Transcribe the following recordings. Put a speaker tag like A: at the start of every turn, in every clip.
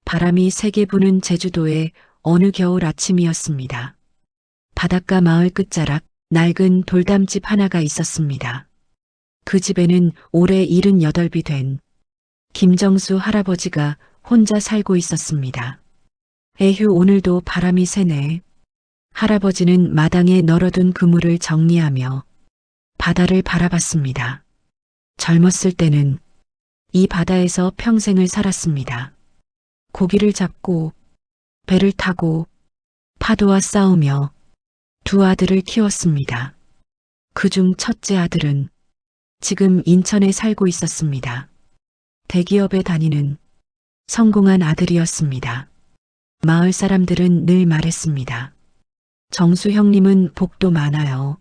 A: 바람이 세게 부는 제주도의 어느 겨울 아침이었습니다. 바닷가 마을 끝자락 낡은 돌담집 하나가 있었습니다. 그 집에는 올해 78이 된 김정수 할아버지가 혼자 살고 있었습니다. 에휴, 오늘도 바람이 세네. 할아버지는 마당에 널어둔 그물을 정리하며 바다를 바라봤습니다. 젊었을 때는 이 바다에서 평생을 살았습니다. 고기를 잡고 배를 타고 파도와 싸우며 두 아들을 키웠습니다. 그중 첫째 아들은 지금 인천에 살고 있었습니다. 대기업에 다니는 성공한 아들이었습니다. 마을 사람들은 늘 말했습니다. 정수 형님은 복도 많아요.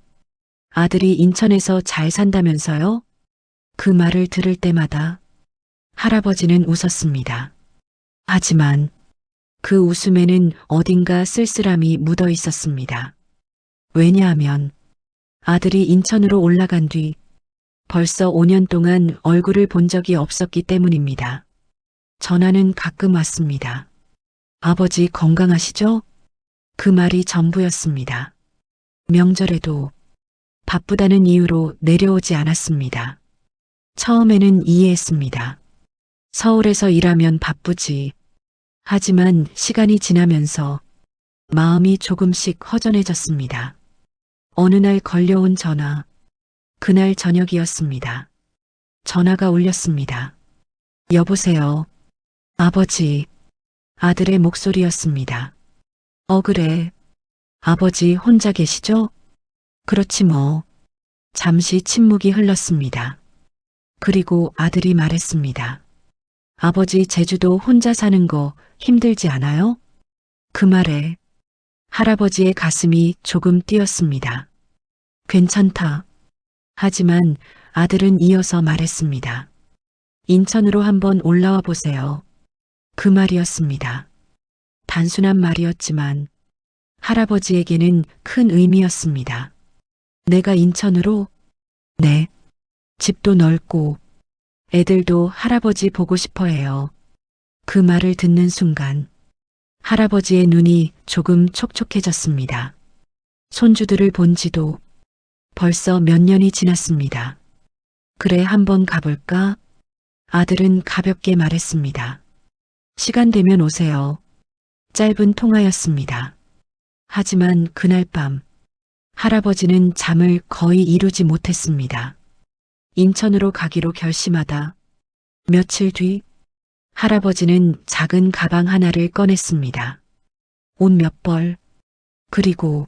A: 아들이 인천에서 잘 산다면서요? 그 말을 들을 때마다 할아버지는 웃었습니다. 하지만 그 웃음에는 어딘가 쓸쓸함이 묻어 있었습니다. 왜냐하면 아들이 인천으로 올라간 뒤 벌써 5년 동안 얼굴을 본 적이 없었기 때문입니다. 전화는 가끔 왔습니다. 아버지 건강하시죠? 그 말이 전부였습니다. 명절에도 바쁘다는 이유로 내려오지 않았습니다. 처음에는 이해했습니다. 서울에서 일하면 바쁘지. 하지만 시간이 지나면서 마음이 조금씩 허전해졌습니다. 어느 날 걸려온 전화. 그날 저녁이었습니다. 전화가 울렸습니다. 여보세요. 아버지. 아들의 목소리였습니다. 그래. 아버지 혼자 계시죠? 그렇지 뭐. 잠시 침묵이 흘렀습니다. 그리고 아들이 말했습니다. 아버지 제주도 혼자 사는 거 힘들지 않아요? 그 말에 할아버지의 가슴이 조금 뛰었습니다. 괜찮다. 하지만 아들은 이어서 말했습니다. 인천으로 한번 올라와 보세요. 그 말이었습니다. 단순한 말이었지만 할아버지에게는 큰 의미였습니다. 내가 인천으로? 네. 집도 넓고 애들도 할아버지 보고 싶어 해요. 그 말을 듣는 순간 할아버지의 눈이 조금 촉촉해졌습니다. 손주들을 본 지도 벌써 몇 년이 지났습니다. 그래, 한번 가볼까? 아들은 가볍게 말했습니다. 시간 되면 오세요. 짧은 통화였습니다. 하지만 그날 밤 할아버지는 잠을 거의 이루지 못했습니다. 인천으로 가기로 결심하다 며칠 뒤 할아버지는 작은 가방 하나를 꺼냈습니다. 옷 몇 벌, 그리고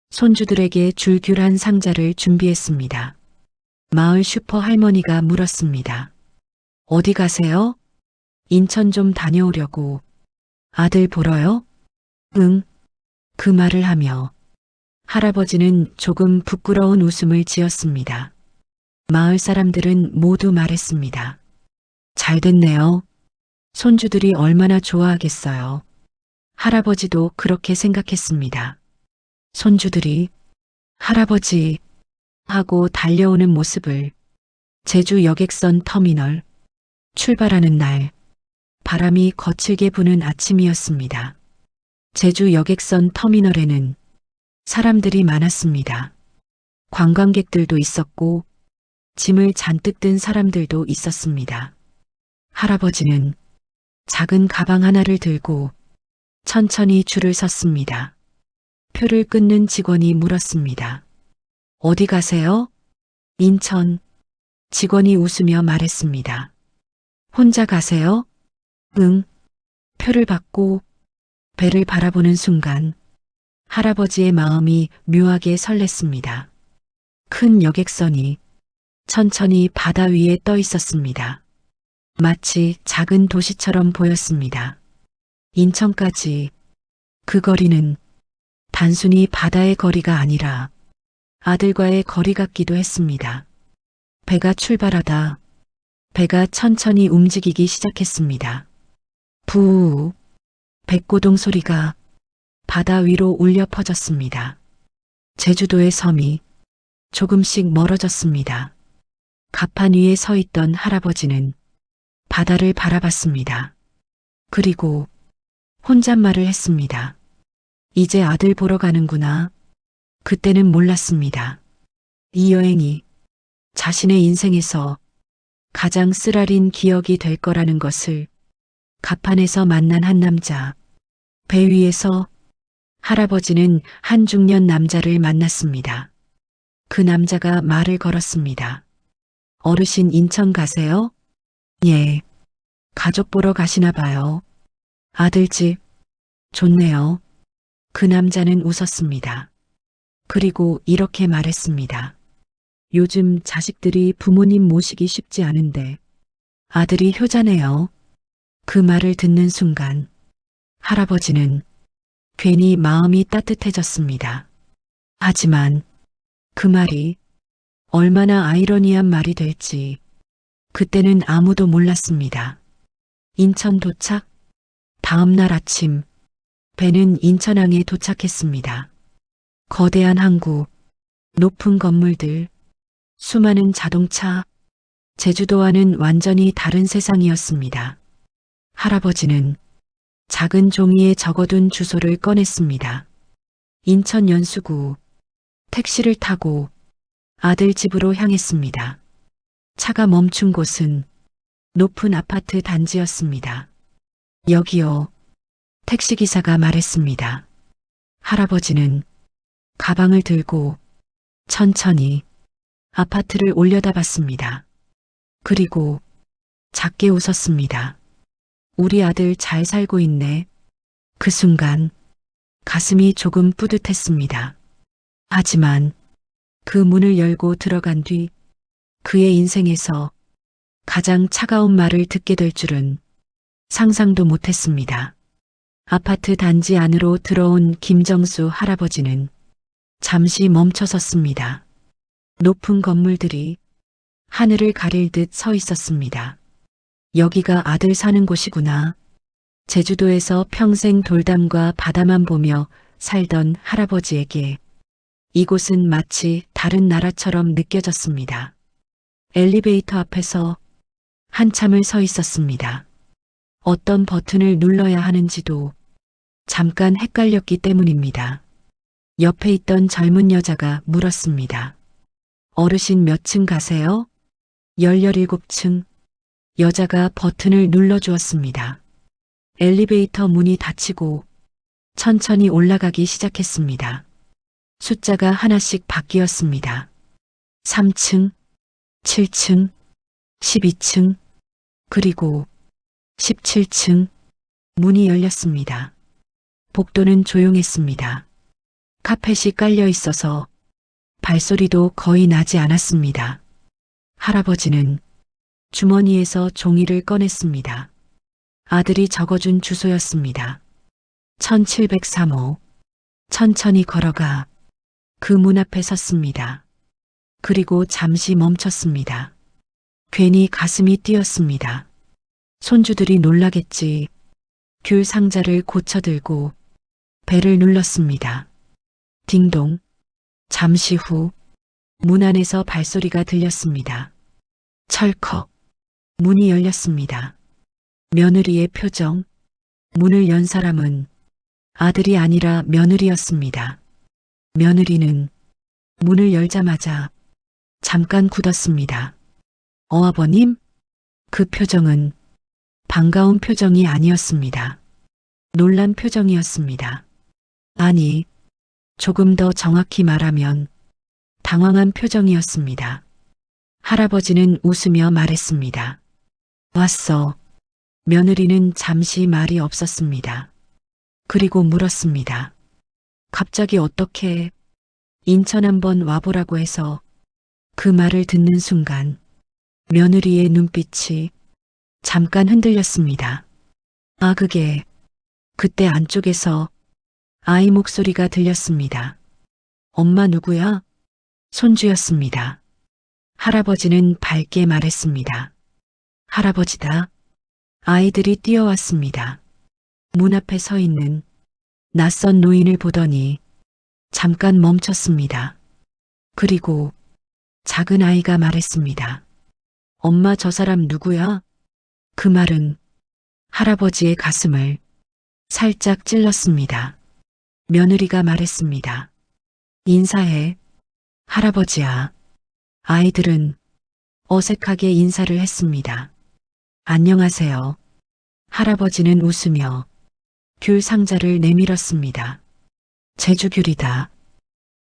A: 손주들에게 줄귤한 상자를 준비했습니다. 마을 슈퍼 할머니가 물었습니다. 어디 가세요? 인천 좀 다녀오려고. 아들 보러요? 응. 그 말을 하며 할아버지는 조금 부끄러운 웃음을 지었습니다. 마을 사람들은 모두 말했습니다. 잘 됐네요. 손주들이 얼마나 좋아하겠어요. 할아버지도 그렇게 생각했습니다. 손주들이 할아버지 하고 달려오는 모습을 제주 여객선 터미널 출발하는 날 바람이 거칠게 부는 아침이었습니다. 제주 여객선 터미널에는 사람들이 많았습니다. 관광객들도 있었고 짐을 잔뜩 든 사람들도 있었습니다. 할아버지는 작은 가방 하나를 들고 천천히 줄을 섰습니다. 표를 끊는 직원이 물었습니다. 어디 가세요? 인천. 직원이 웃으며 말했습니다. 혼자 가세요? 응. 표를 받고 배를 바라보는 순간 할아버지의 마음이 묘하게 설렜습니다. 큰 여객선이 천천히 바다 위에 떠 있었습니다. 마치 작은 도시처럼 보였습니다. 인천까지 그 거리는 단순히 바다의 거리가 아니라 아들과의 거리 같기도 했습니다. 배가 출발하다 배가 천천히 움직이기 시작했습니다. 부우 백고동 소리가 바다 위로 울려 퍼졌습니다. 제주도의 섬이 조금씩 멀어졌습니다. 갑판 위에 서 있던 할아버지는 바다를 바라봤습니다. 그리고 혼잣말을 했습니다. 이제 아들 보러 가는구나. 그때는 몰랐습니다. 이 여행이 자신의 인생에서 가장 쓰라린 기억이 될 거라는 것을. 갑판에서 만난 한 남자. 배 위에서 할아버지는 한 중년 남자를 만났습니다. 그 남자가 말을 걸었습니다. 어르신 인천 가세요? 예. 가족 보러 가시나 봐요. 아들 집. 좋네요. 그 남자는 웃었습니다. 그리고 이렇게 말했습니다. 요즘 자식들이 부모님 모시기 쉽지 않은데 아들이 효자네요. 그 말을 듣는 순간 할아버지는 괜히 마음이 따뜻해졌습니다. 하지만 그 말이 얼마나 아이러니한 말이 될지 그때는 아무도 몰랐습니다. 인천 도착. 다음 날 아침 배는 인천항에 도착했습니다. 거대한 항구, 높은 건물들, 수많은 자동차, 제주도와는 완전히 다른 세상이었습니다. 할아버지는 작은 종이에 적어둔 주소를 꺼냈습니다. 인천 연수구. 택시를 타고 아들 집으로 향했습니다. 차가 멈춘 곳은 높은 아파트 단지였습니다. 여기요. 택시기사가 말했습니다. 할아버지는 가방을 들고 천천히 아파트를 올려다봤습니다. 그리고 작게 웃었습니다. 우리 아들 잘 살고 있네. 그 순간 가슴이 조금 뿌듯했습니다. 하지만 그 문을 열고 들어간 뒤 그의 인생에서 가장 차가운 말을 듣게 될 줄은 상상도 못했습니다. 아파트 단지 안으로 들어온 김정수 할아버지는 잠시 멈춰섰습니다. 높은 건물들이 하늘을 가릴 듯 서 있었습니다. 여기가 아들 사는 곳이구나. 제주도에서 평생 돌담과 바다만 보며 살던 할아버지에게 이곳은 마치 다른 나라처럼 느껴졌습니다. 엘리베이터 앞에서 한참을 서 있었습니다. 어떤 버튼을 눌러야 하는지도 잠깐 헷갈렸기 때문입니다. 옆에 있던 젊은 여자가 물었습니다. 어르신 몇 층 가세요? 17층. 여자가 버튼을 눌러주었습니다. 엘리베이터 문이 닫히고 천천히 올라가기 시작했습니다. 숫자가 하나씩 바뀌었습니다. 3층, 7층, 12층, 그리고 17층. 문이 열렸습니다. 복도는 조용했습니다. 카펫이 깔려 있어서 발소리도 거의 나지 않았습니다. 할아버지는 주머니에서 종이를 꺼냈습니다. 아들이 적어준 주소였습니다. 1703호. 천천히 걸어가 그 문 앞에 섰습니다. 그리고 잠시 멈췄습니다. 괜히 가슴이 뛰었습니다. 손주들이 놀라겠지. 귤 상자를 고쳐들고 벨을 눌렀습니다. 딩동. 잠시 후 문 안에서 발소리가 들렸습니다. 철컥. 문이 열렸습니다. 며느리의 표정. 문을 연 사람은 아들이 아니라 며느리였습니다. 며느리는 문을 열자마자 잠깐 굳었습니다. 어아버님? 그 표정은 반가운 표정이 아니었습니다. 놀란 표정이었습니다. 아니, 조금 더 정확히 말하면 당황한 표정이었습니다. 할아버지는 웃으며 말했습니다. 왔어. 며느리는 잠시 말이 없었습니다. 그리고 물었습니다. 갑자기 어떻게 인천 한번 와보라고 해서 그 말을 듣는 순간 며느리의 눈빛이 잠깐 흔들렸습니다. 아, 그때 안쪽에서 아이 목소리가 들렸습니다. 엄마 누구야? 손주였습니다. 할아버지는 밝게 말했습니다. 할아버지다. 아이들이 뛰어왔습니다. 문 앞에 서 있는 낯선 노인을 보더니 잠깐 멈췄습니다. 그리고 작은 아이가 말했습니다. 엄마 저 사람 누구야? 그 말은 할아버지의 가슴을 살짝 찔렀습니다. 며느리가 말했습니다. 인사해, 할아버지야. 아이들은 어색하게 인사를 했습니다. 안녕하세요. 할아버지는 웃으며 귤 상자를 내밀었습니다. 제주귤이다.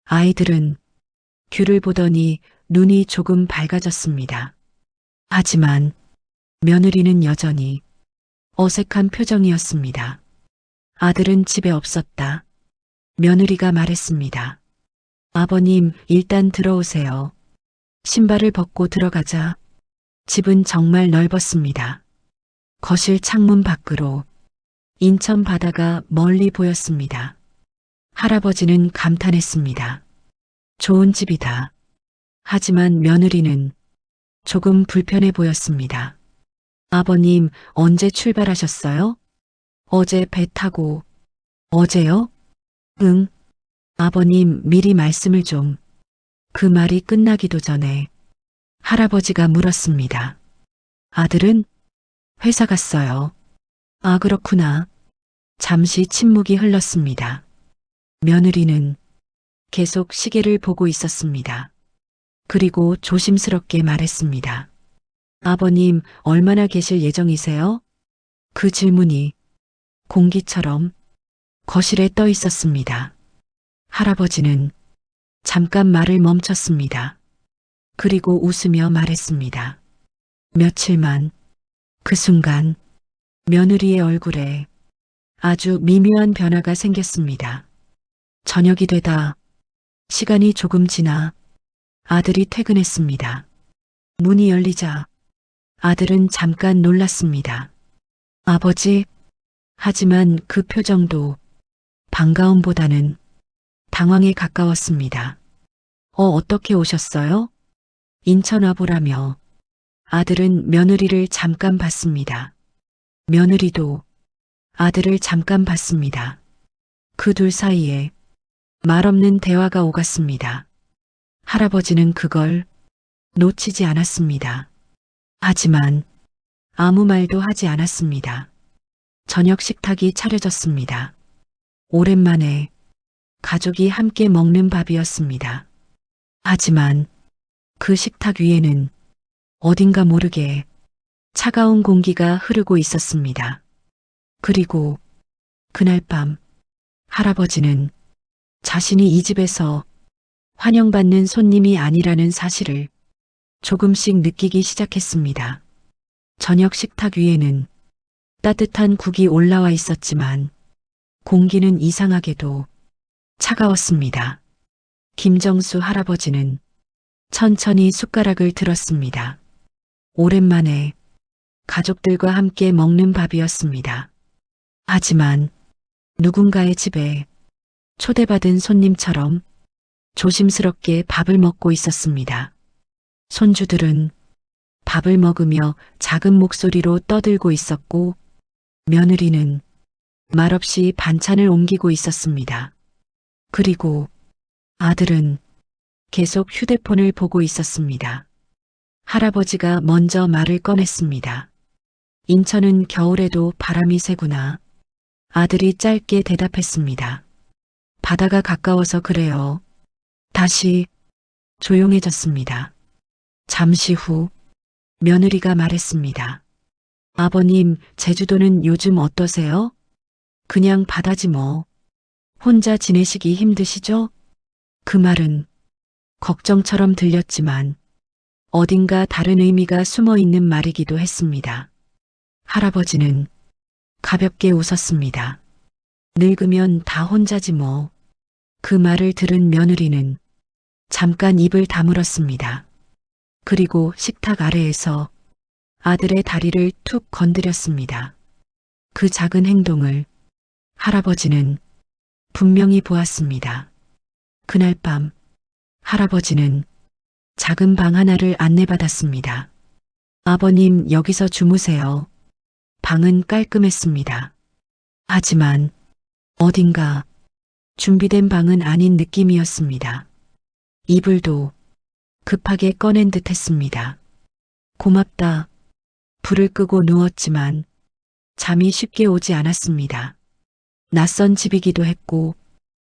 A: 아이들은 귤을 보더니 눈이 조금 밝아졌습니다. 하지만 며느리는 여전히 어색한 표정이었습니다. 아들은 집에 없었다. 며느리가 말했습니다. 아버님, 일단 들어오세요. 신발을 벗고 들어가자. 집은 정말 넓었습니다. 거실 창문 밖으로 인천 바다가 멀리 보였습니다. 할아버지는 감탄했습니다. 좋은 집이다. 하지만 며느리는 조금 불편해 보였습니다. 아버님, 언제 출발하셨어요? 어제 배 타고. 어제요? 응. 아버님, 미리 말씀을 좀. 그 말이 끝나기도 전에 할아버지가 물었습니다. 아들은? 회사 갔어요. 아, 그렇구나. 잠시 침묵이 흘렀습니다. 며느리는 계속 시계를 보고 있었습니다. 그리고 조심스럽게 말했습니다. 아버님, 얼마나 계실 예정이세요? 그 질문이 공기처럼 거실에 떠 있었습니다. 할아버지는 잠깐 말을 멈췄습니다. 그리고 웃으며 말했습니다. 며칠만. 그 순간 며느리의 얼굴에 아주 미묘한 변화가 생겼습니다. 저녁이 되다 시간이 조금 지나 아들이 퇴근했습니다. 문이 열리자 아들은 잠깐 놀랐습니다. 아버지? 하지만 그 표정도 반가움보다는 당황에 가까웠습니다. 어떻게 오셨어요? 인천 와보라며 아들은 며느리를 잠깐 봤습니다. 며느리도 아들을 잠깐 봤습니다. 그 둘 사이에 말없는 대화가 오갔습니다. 할아버지는 그걸 놓치지 않았습니다. 하지만 아무 말도 하지 않았습니다. 저녁 식탁이 차려졌습니다. 오랜만에 가족이 함께 먹는 밥이었습니다. 하지만 그 식탁 위에는 어딘가 모르게 차가운 공기가 흐르고 있었습니다. 그리고 그날 밤 할아버지는 자신이 이 집에서 환영받는 손님이 아니라는 사실을 조금씩 느끼기 시작했습니다. 저녁 식탁 위에는 따뜻한 국이 올라와 있었지만 공기는 이상하게도 차가웠습니다. 김정수 할아버지는 천천히 숟가락을 들었습니다. 오랜만에 가족들과 함께 먹는 밥이었습니다. 하지만 누군가의 집에 초대받은 손님처럼 조심스럽게 밥을 먹고 있었습니다. 손주들은 밥을 먹으며 작은 목소리로 떠들고 있었고 며느리는 말없이 반찬을 옮기고 있었습니다. 그리고 아들은 계속 휴대폰을 보고 있었습니다. 할아버지가 먼저 말을 꺼냈습니다. 인천은 겨울에도 바람이 세구나. 아들이 짧게 대답했습니다. 바다가 가까워서 그래요. 다시 조용해졌습니다. 잠시 후 며느리가 말했습니다. 아버님, 제주도는 요즘 어떠세요? 그냥 바다지 뭐. 혼자 지내시기 힘드시죠? 그 말은 걱정처럼 들렸지만 어딘가 다른 의미가 숨어 있는 말이기도 했습니다. 할아버지는 가볍게 웃었습니다. 늙으면 다 혼자지 뭐. 그 말을 들은 며느리는 잠깐 입을 다물었습니다. 그리고 식탁 아래에서 아들의 다리를 툭 건드렸습니다. 그 작은 행동을 할아버지는 분명히 보았습니다. 그날 밤 할아버지는 작은 방 하나를 안내받았습니다. 아버님, 여기서 주무세요. 방은 깔끔했습니다. 하지만 어딘가 준비된 방은 아닌 느낌이었습니다. 이불도 급하게 꺼낸 듯 했습니다. 고맙다. 불을 끄고 누웠지만 잠이 쉽게 오지 않았습니다. 낯선 집이기도 했고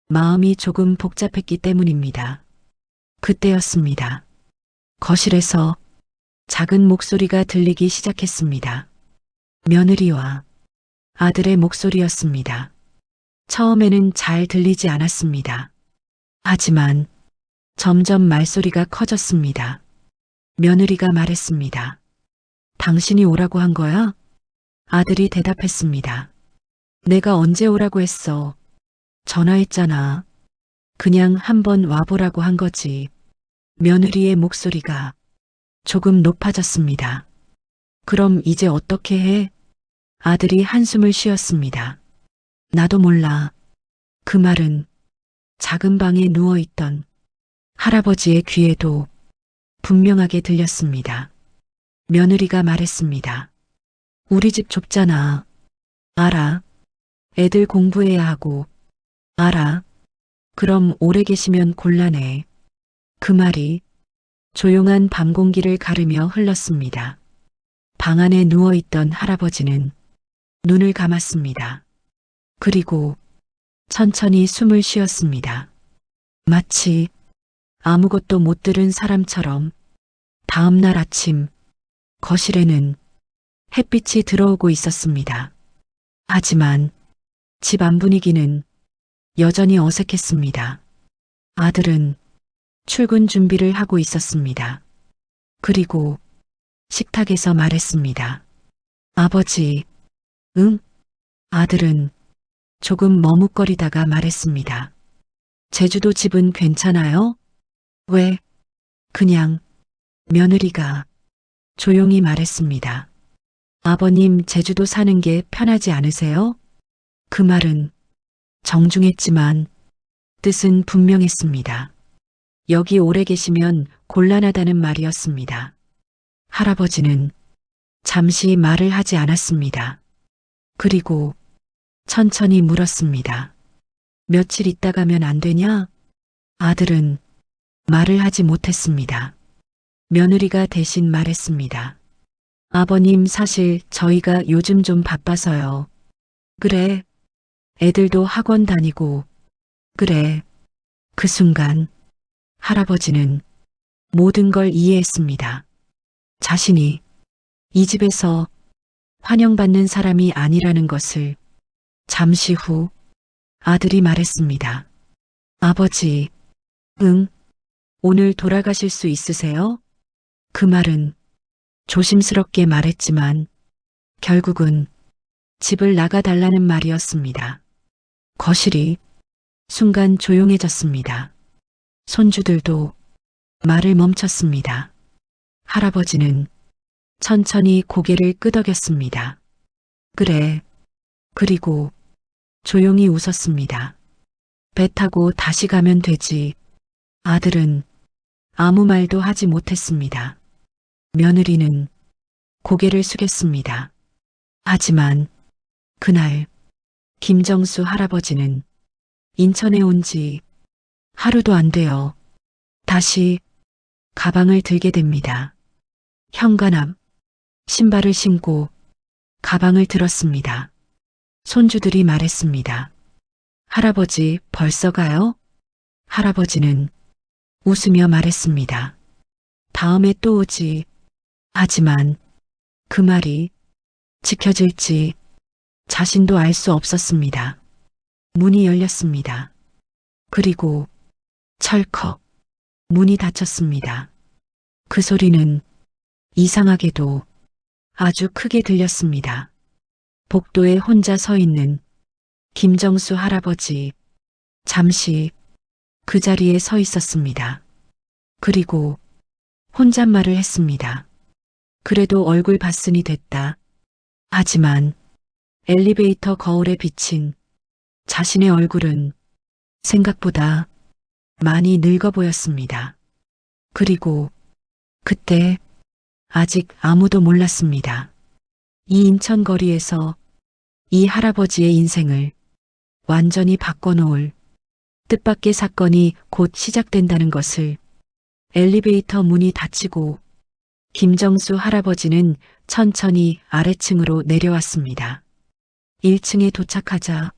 A: 마음이 조금 복잡했기 때문입니다. 그때였습니다. 거실에서 작은 목소리가 들리기 시작했습니다. 며느리와 아들의 목소리였습니다. 처음에는 잘 들리지 않았습니다. 하지만 점점 말소리가 커졌습니다. 며느리가 말했습니다. 당신이 오라고 한 거야? 아들이 대답했습니다. 내가 언제 오라고 했어? 전화했잖아. 그냥 한번 와보라고 한 거지. 며느리의 목소리가 조금 높아졌습니다. 그럼 이제 어떻게 해? 아들이 한숨을 쉬었습니다. 나도 몰라. 그 말은 작은 방에 누워있던 할아버지의 귀에도 분명하게 들렸습니다. 며느리가 말했습니다. 우리 집 좁잖아. 알아. 애들 공부해야 하고. 알아. 그럼 오래 계시면 곤란해. 그 말이 조용한 밤 공기를 가르며 흘렀습니다. 방 안에 누워있던 할아버지는 눈을 감았습니다. 그리고 천천히 숨을 쉬었습니다. 마치 아무것도 못 들은 사람처럼. 다음 날 아침 거실에는 햇빛이 들어오고 있었습니다. 하지만 집 안 분위기는 여전히 어색했습니다. 아들은 출근 준비를 하고 있었습니다. 그리고 식탁에서 말했습니다. 아버지, 응? 아들은 조금 머뭇거리다가 말했습니다. 제주도 집은 괜찮아요? 왜? 그냥. 며느리가 조용히 말했습니다. 아버님 제주도 사는 게 편하지 않으세요? 그 말은 정중했지만 뜻은 분명했습니다. 여기 오래 계시면 곤란하다는 말이었습니다. 할아버지는 잠시 말을 하지 않았습니다. 그리고 천천히 물었습니다. 며칠 있다 가면 안 되냐? 아들은 말을 하지 못했습니다. 며느리가 대신 말했습니다. 아버님 사실 저희가 요즘 좀 바빠서요. 그래. 애들도 학원 다니고. 그래. 그 순간 할아버지는 모든 걸 이해했습니다. 자신이 이 집에서 환영받는 사람이 아니라는 것을. 잠시 후 아들이 말했습니다. 아버지, 응, 오늘 돌아가실 수 있으세요? 그 말은 조심스럽게 말했지만 결국은 집을 나가달라는 말이었습니다. 거실이 순간 조용해졌습니다. 손주들도 말을 멈췄습니다. 할아버지는 천천히 고개를 끄덕였습니다. 그래. 그리고 조용히 웃었습니다. 배 타고 다시 가면 되지. 아들은 아무 말도 하지 못했습니다. 며느리는 고개를 숙였습니다. 하지만 그날 김정수 할아버지는 인천에 온 지 하루도 안 되어 다시 가방을 들게 됩니다. 현관앞 신발을 신고 가방을 들었습니다. 손주들이 말했습니다. 할아버지 벌써 가요? 할아버지는 웃으며 말했습니다. 다음에 또 오지. 하지만 그 말이 지켜질지 자신도 알 수 없었습니다. 문이 열렸습니다. 그리고 철컥 문이 닫혔습니다. 그 소리는 이상하게도 아주 크게 들렸습니다. 복도에 혼자 서 있는 김정수 할아버지. 잠시 그 자리에 서 있었습니다. 그리고 혼잣말을 했습니다. 그래도 얼굴 봤으니 됐다. 하지만 엘리베이터 거울에 비친 자신의 얼굴은 생각보다 많이 늙어 보였습니다. 그리고 그때 아직 아무도 몰랐습니다. 이 인천 거리에서 이 할아버지의 인생을 완전히 바꿔놓을 뜻밖의 사건이 곧 시작된다는 것을. 엘리베이터 문이 닫히고 김정수 할아버지는 천천히 아래층으로 내려왔습니다. 1층에 도착하자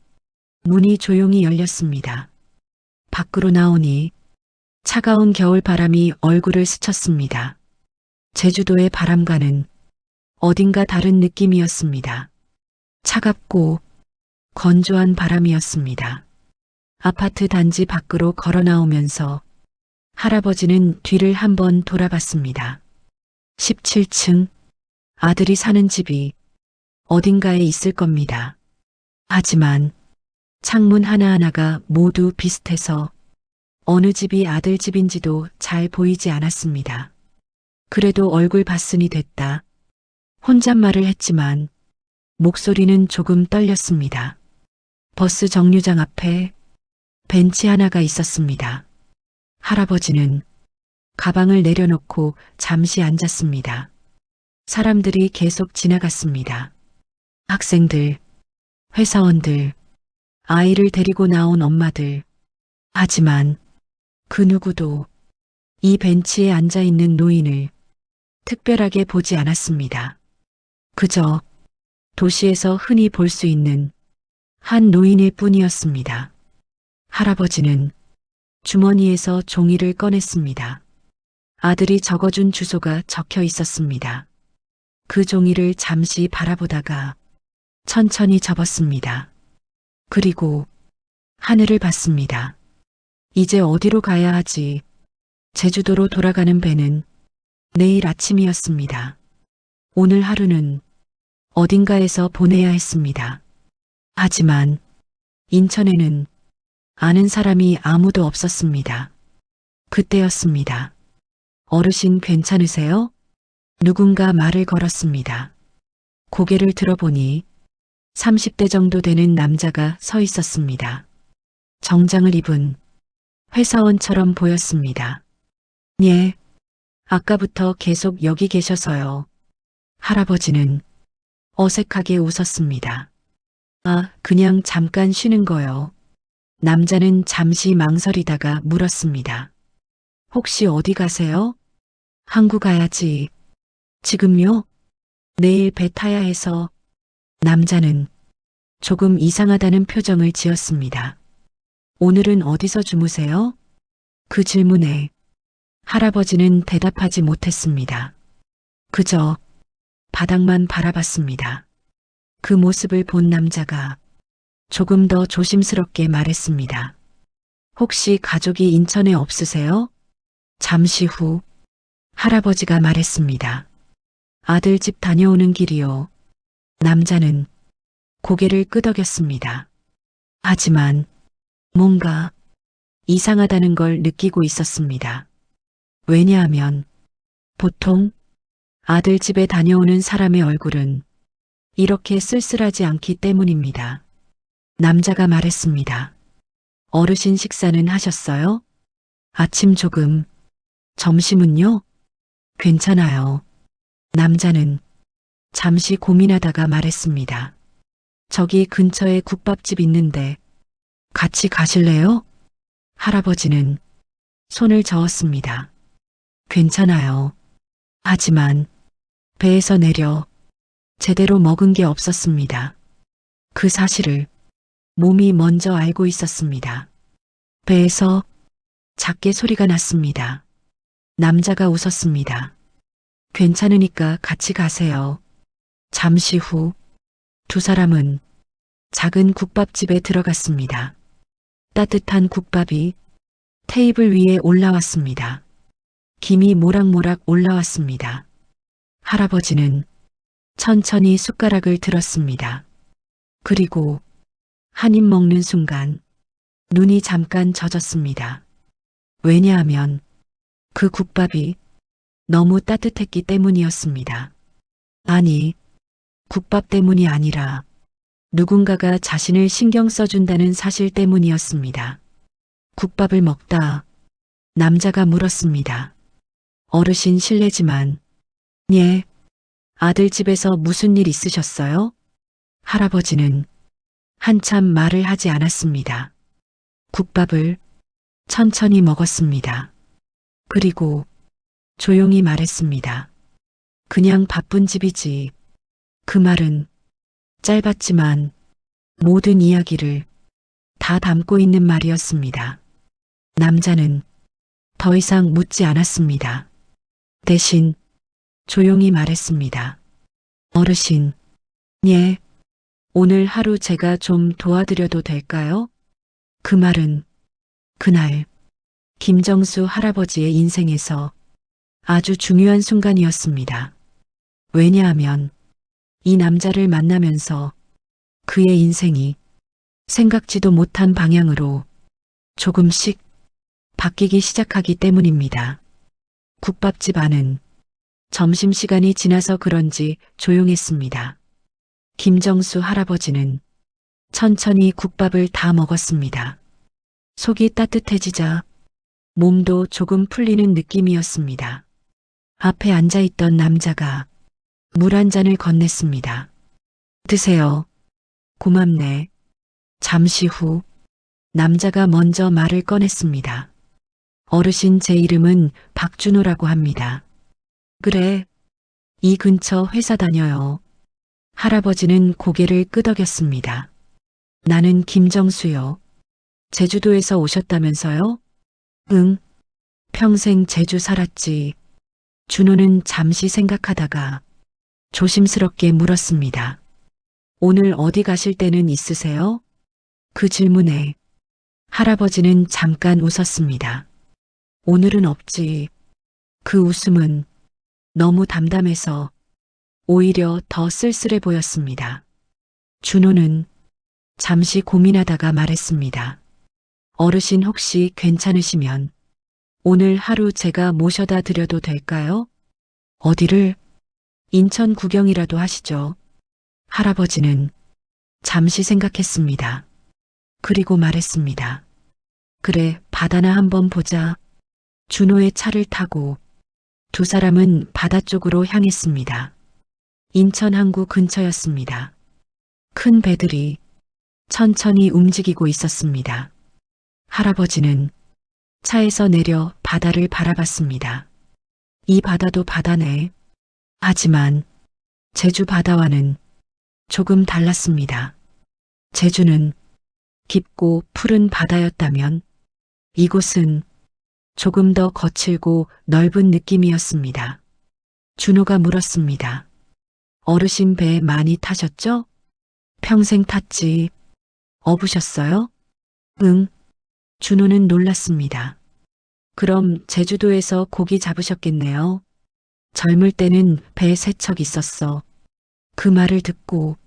A: 문이 조용히 열렸습니다. 밖으로 나오니 차가운 겨울 바람이 얼굴을 스쳤습니다. 제주도의 바람과는 어딘가 다른 느낌이었습니다. 차갑고 건조한 바람이었습니다. 아파트 단지 밖으로 걸어 나오면서 할아버지는 뒤를 한번 돌아봤습니다. 17층 아들이 사는 집이 어딘가에 있을 겁니다. 하지만 창문 하나하나가 모두 비슷해서 어느 집이 아들 집인지도 잘 보이지 않았습니다. 그래도 얼굴 봤으니 됐다. 혼잣말을 했지만 목소리는 조금 떨렸습니다. 버스 정류장 앞에 벤치 하나가 있었습니다. 할아버지는 가방을 내려놓고 잠시 앉았습니다. 사람들이 계속 지나갔습니다. 학생들, 회사원들, 아이를 데리고 나온 엄마들. 하지만 그 누구도 이 벤치에 앉아 있는 노인을 특별하게 보지 않았습니다. 그저 도시에서 흔히 볼 수 있는 한 노인일 뿐이었습니다. 할아버지는 주머니에서 종이를 꺼냈습니다. 아들이 적어준 주소가 적혀 있었습니다. 그 종이를 잠시 바라보다가 천천히 접었습니다. 그리고 하늘을 봤습니다. 이제 어디로 가야 하지? 제주도로 돌아가는 배는 내일 아침이었습니다. 오늘 하루는 어딘가에서 보내야 했습니다. 하지만 인천에는 아는 사람이 아무도 없었습니다. 그때였습니다. 어르신 괜찮으세요? 누군가 말을 걸었습니다. 고개를 들어보니 30대 정도 되는 남자가 서 있었습니다. 정장을 입은 회사원처럼 보였습니다. 예, 아까부터 계속 여기 계셔서요. 할아버지는 어색하게 웃었습니다. 아, 그냥 잠깐 쉬는 거요. 남자는 잠시 망설이다가 물었습니다. 혹시 어디 가세요? 한국 가야지. 지금요? 내일 배 타야 해서. 남자는 조금 이상하다는 표정을 지었습니다. 오늘은 어디서 주무세요? 그 질문에 할아버지는 대답하지 못했습니다. 그저 바닥만 바라봤습니다. 그 모습을 본 남자가 조금 더 조심스럽게 말했습니다. 혹시 가족이 인천에 없으세요? 잠시 후 할아버지가 말했습니다. 아들 집 다녀오는 길이요. 남자는 고개를 끄덕였습니다. 하지만 뭔가 이상하다는 걸 느끼고 있었습니다. 왜냐하면 보통 아들 집에 다녀오는 사람의 얼굴은 이렇게 쓸쓸하지 않기 때문입니다. 남자가 말했습니다. 어르신 식사는 하셨어요? 아침 조금. 점심은요? 괜찮아요. 남자는 잠시 고민하다가 말했습니다. 저기 근처에 국밥집 있는데 같이 가실래요? 할아버지는 손을 저었습니다. 괜찮아요. 하지만 배에서 내려 제대로 먹은 게 없었습니다. 그 사실을 몸이 먼저 알고 있었습니다. 배에서 작게 소리가 났습니다. 남자가 웃었습니다. 괜찮으니까 같이 가세요. 잠시 후 두 사람은 작은 국밥집에 들어갔습니다. 따뜻한 국밥이 테이블 위에 올라왔습니다. 김이 모락모락 올라왔습니다. 할아버지는 천천히 숟가락을 들었습니다. 그리고 한 입 먹는 순간 눈이 잠깐 젖었습니다. 왜냐하면 그 국밥이 너무 따뜻했기 때문이었습니다. 아니, 국밥 때문이 아니라 누군가가 자신을 신경 써준다는 사실 때문이었습니다. 국밥을 먹다 남자가 물었습니다. 어르신 실례지만, 예, 아들 집에서 무슨 일 있으셨어요? 할아버지는 한참 말을 하지 않았습니다. 국밥을 천천히 먹었습니다. 그리고 조용히 말했습니다. 그냥 바쁜 집이지. 그 말은 짧았지만 모든 이야기를 다 담고 있는 말이었습니다. 남자는 더 이상 묻지 않았습니다. 대신 조용히 말했습니다. 어르신, 예, 오늘 하루 제가 좀 도와드려도 될까요? 그 말은 그날 김정수 할아버지의 인생에서 아주 중요한 순간이었습니다. 왜냐하면 이 남자를 만나면서 그의 인생이 생각지도 못한 방향으로 조금씩 바뀌기 시작하기 때문입니다. 국밥집 안은 점심시간이 지나서 그런지 조용했습니다. 김정수 할아버지는 천천히 국밥을 다 먹었습니다. 속이 따뜻해지자 몸도 조금 풀리는 느낌이었습니다. 앞에 앉아있던 남자가 물 한 잔을 건넸습니다. 드세요. 고맙네. 잠시 후 남자가 먼저 말을 꺼냈습니다. 어르신, 제 이름은 박준호라고 합니다. 그래, 이 근처 회사 다녀요. 할아버지는 고개를 끄덕였습니다. 나는 김정수요. 제주도에서 오셨다면서요? 응, 평생 제주 살았지. 준호는 잠시 생각하다가 조심스럽게 물었습니다. 오늘 어디 가실 때는 있으세요? 그 질문에 할아버지는 잠깐 웃었습니다. 오늘은 없지. 그 웃음은 너무 담담해서 오히려 더 쓸쓸해 보였습니다. 준호는 잠시 고민하다가 말했습니다. 어르신, 혹시 괜찮으시면 오늘 하루 제가 모셔다 드려도 될까요? 어디를? 인천 구경이라도 하시죠. 할아버지는 잠시 생각했습니다. 그리고 말했습니다. 그래, 바다나 한번 보자. 준호의 차를 타고 두 사람은 바다 쪽으로 향했습니다. 인천 항구 근처였습니다. 큰 배들이 천천히 움직이고 있었습니다. 할아버지는 차에서 내려 바다를 바라봤습니다. 이 바다도 바다네. 하지만 제주 바다와는 조금 달랐습니다. 제주는 깊고 푸른 바다였다면 이곳은 조금 더 거칠고 넓은 느낌이었습니다. 준호가 물었습니다. 어르신, 배 많이 타셨죠? 평생 탔지. 어부셨어요? 응. 준호는 놀랐습니다. 그럼 제주도에서 고기 잡으셨겠네요. 젊을 때는 배 세 척 있었어. 그 말을 듣고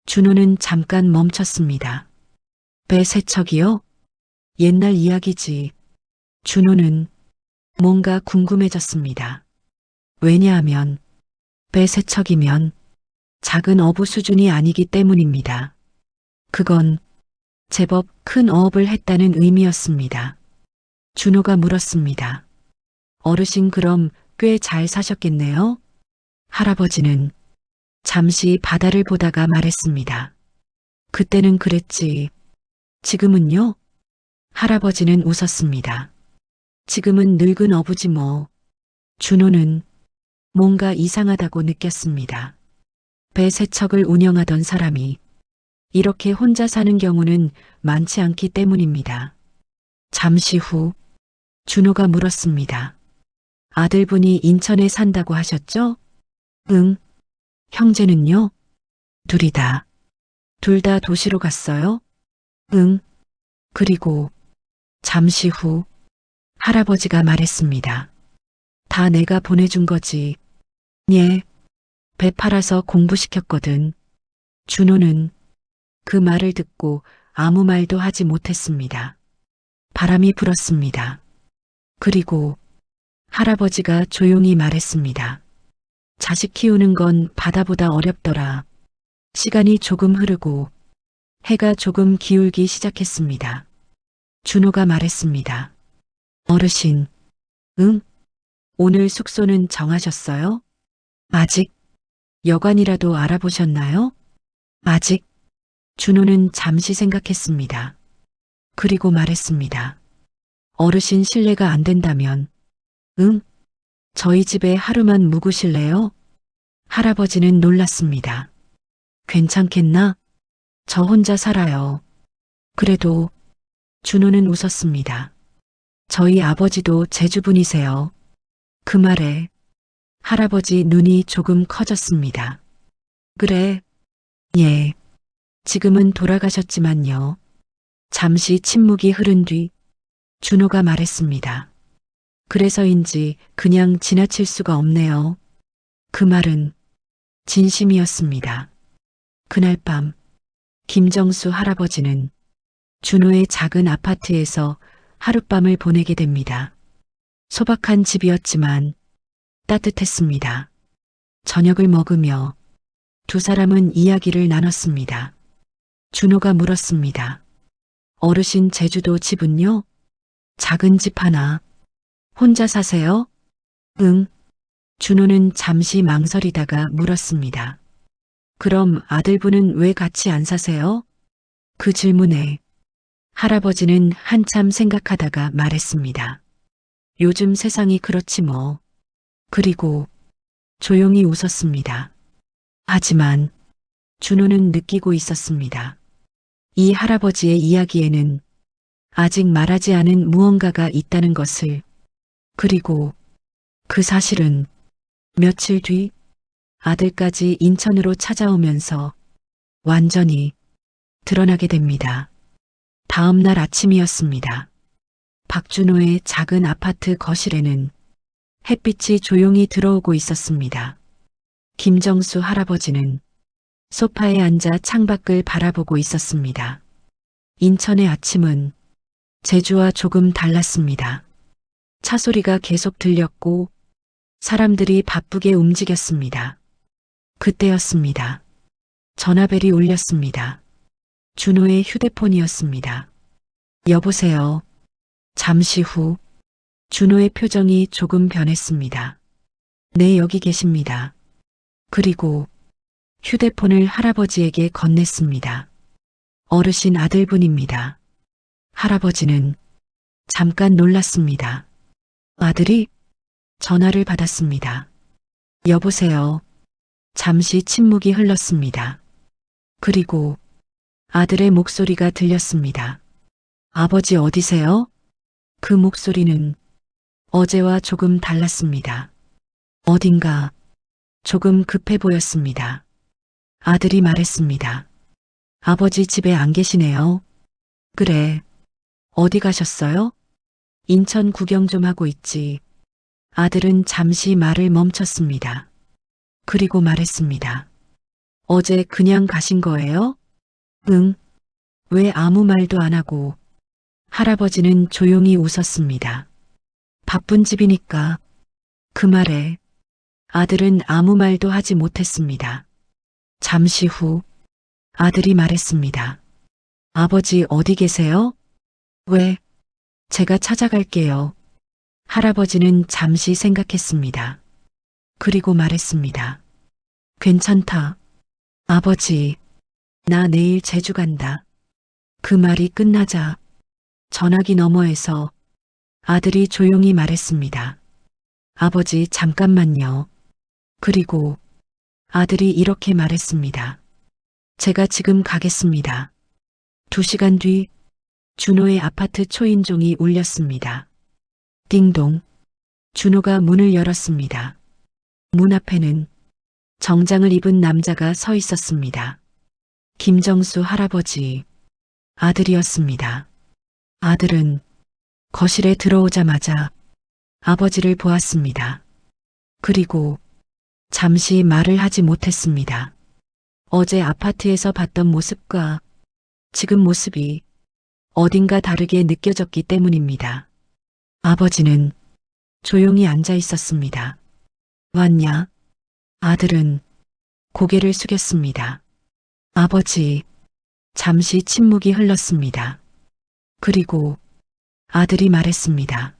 A: 준호는 잠깐 멈췄습니다. 배 세 척이요? 옛날 이야기지. 준호는 뭔가 궁금해졌습니다. 왜냐하면 배 세 척이면 작은 어부 수준이 아니기 때문입니다. 그건 제법 큰 어업을 했다는 의미였습니다. 준호가 물었습니다. 어르신, 그럼 꽤 잘 사셨겠네요? 할아버지는 잠시 바다를 보다가 말했습니다. 그때는 그랬지. 지금은요? 할아버지는 웃었습니다. 지금은 늙은 어부지 뭐. 준호는 뭔가 이상하다고 느꼈습니다. 배 세 척을 운영하던 사람이 이렇게 혼자 사는 경우는 많지 않기 때문입니다. 잠시 후 준호가 물었습니다. 아들분이 인천에 산다고 하셨죠? 응. 형제는요? 둘이 다. 둘 다 도시로 갔어요? 응. 그리고 잠시 후 할아버지가 말했습니다. 다 내가 보내준 거지. 예. 배 팔아서 공부시켰거든. 준호는 그 말을 듣고 아무 말도 하지 못했습니다. 바람이 불었습니다. 그리고 할아버지가 조용히 말했습니다. 자식 키우는 건 바다보다 어렵더라. 시간이 조금 흐르고 해가 조금 기울기 시작했습니다. 준호가 말했습니다. 어르신, 응? 오늘 숙소는 정하셨어요? 아직? 여관이라도 알아보셨나요? 아직? 준호는 잠시 생각했습니다. 그리고 말했습니다. 어르신, 실례가 안 된다면, 응? 저희 집에 하루만 묵으실래요? 할아버지는 놀랐습니다. 괜찮겠나? 저 혼자 살아요. 그래도 준호는 웃었습니다. 저희 아버지도 제주분이세요. 그 말에 할아버지 눈이 조금 커졌습니다. 그래, 예. 지금은 돌아가셨지만요. 잠시 침묵이 흐른 뒤 준호가 말했습니다. 그래서인지 그냥 지나칠 수가 없네요. 그 말은 진심이었습니다. 그날 밤 김정수 할아버지는 준호의 작은 아파트에서 하룻밤을 보내게 됩니다. 소박한 집이었지만 따뜻했습니다. 저녁을 먹으며 두 사람은 이야기를 나눴습니다. 준호가 물었습니다. 어르신 제주도 집은요? 작은 집 하나. 혼자 사세요? 응. 준호는 잠시 망설이다가 물었습니다. 그럼 아들분은 왜 같이 안 사세요? 그 질문에 할아버지는 한참 생각하다가 말했습니다. 요즘 세상이 그렇지 뭐. 그리고 조용히 웃었습니다. 하지만 준호는 느끼고 있었습니다. 이 할아버지의 이야기에는 아직 말하지 않은 무언가가 있다는 것을. 그리고 그 사실은 며칠 뒤 아들까지 인천으로 찾아오면서 완전히 드러나게 됩니다. 다음 날 아침이었습니다. 박준호의 작은 아파트 거실에는 햇빛이 조용히 들어오고 있었습니다. 김정수 할아버지는 소파에 앉아 창밖을 바라보고 있었습니다. 인천의 아침은 제주와 조금 달랐습니다. 차 소리가 계속 들렸고 사람들이 바쁘게 움직였습니다. 그때였습니다. 전화벨이 울렸습니다. 준호의 휴대폰이었습니다. 여보세요. 잠시 후 준호의 표정이 조금 변했습니다. 네, 여기 계십니다. 그리고 휴대폰을 할아버지에게 건넸습니다. 어르신 아들분입니다. 할아버지는 잠깐 놀랐습니다. 아들이 전화를 받았습니다. 여보세요. 잠시 침묵이 흘렀습니다. 그리고 아들의 목소리가 들렸습니다. 아버지 어디세요? 그 목소리는 어제와 조금 달랐습니다. 어딘가 조금 급해 보였습니다. 아들이 말했습니다. 아버지 집에 안 계시네요. 그래. 어디 가셨어요? 인천 구경 좀 하고 있지. 아들은 잠시 말을 멈췄습니다. 그리고 말했습니다. 어제 그냥 가신 거예요? 응. 왜 아무 말도 안 하고. 할아버지는 조용히 웃었습니다. 바쁜 집이니까. 그 말에 아들은 아무 말도 하지 못했습니다. 잠시 후 아들이 말했습니다. 아버지 어디 계세요? 왜? 제가 찾아갈게요. 할아버지는 잠시 생각했습니다. 그리고 말했습니다. 괜찮다. 아버지, 나 내일 제주 간다. 그 말이 끝나자 전화기 너머에서 아들이 조용히 말했습니다. 아버지 잠깐만요. 그리고 아들이 이렇게 말했습니다. 제가 지금 가겠습니다. 2시간 뒤 준호의 아파트 초인종이 울렸습니다. 띵동. 준호가 문을 열었습니다. 문 앞에는 정장을 입은 남자가 서 있었습니다. 김정수 할아버지, 아들이었습니다. 아들은 거실에 들어오자마자 아버지를 보았습니다. 그리고 잠시 말을 하지 못했습니다. 어제 아파트에서 봤던 모습과 지금 모습이 어딘가 다르게 느껴졌기 때문입니다. 아버지는 조용히 앉아 있었습니다. 왔냐? 아들은 고개를 숙였습니다. 아버지, 잠시 침묵이 흘렀습니다. 그리고 아들이 말했습니다.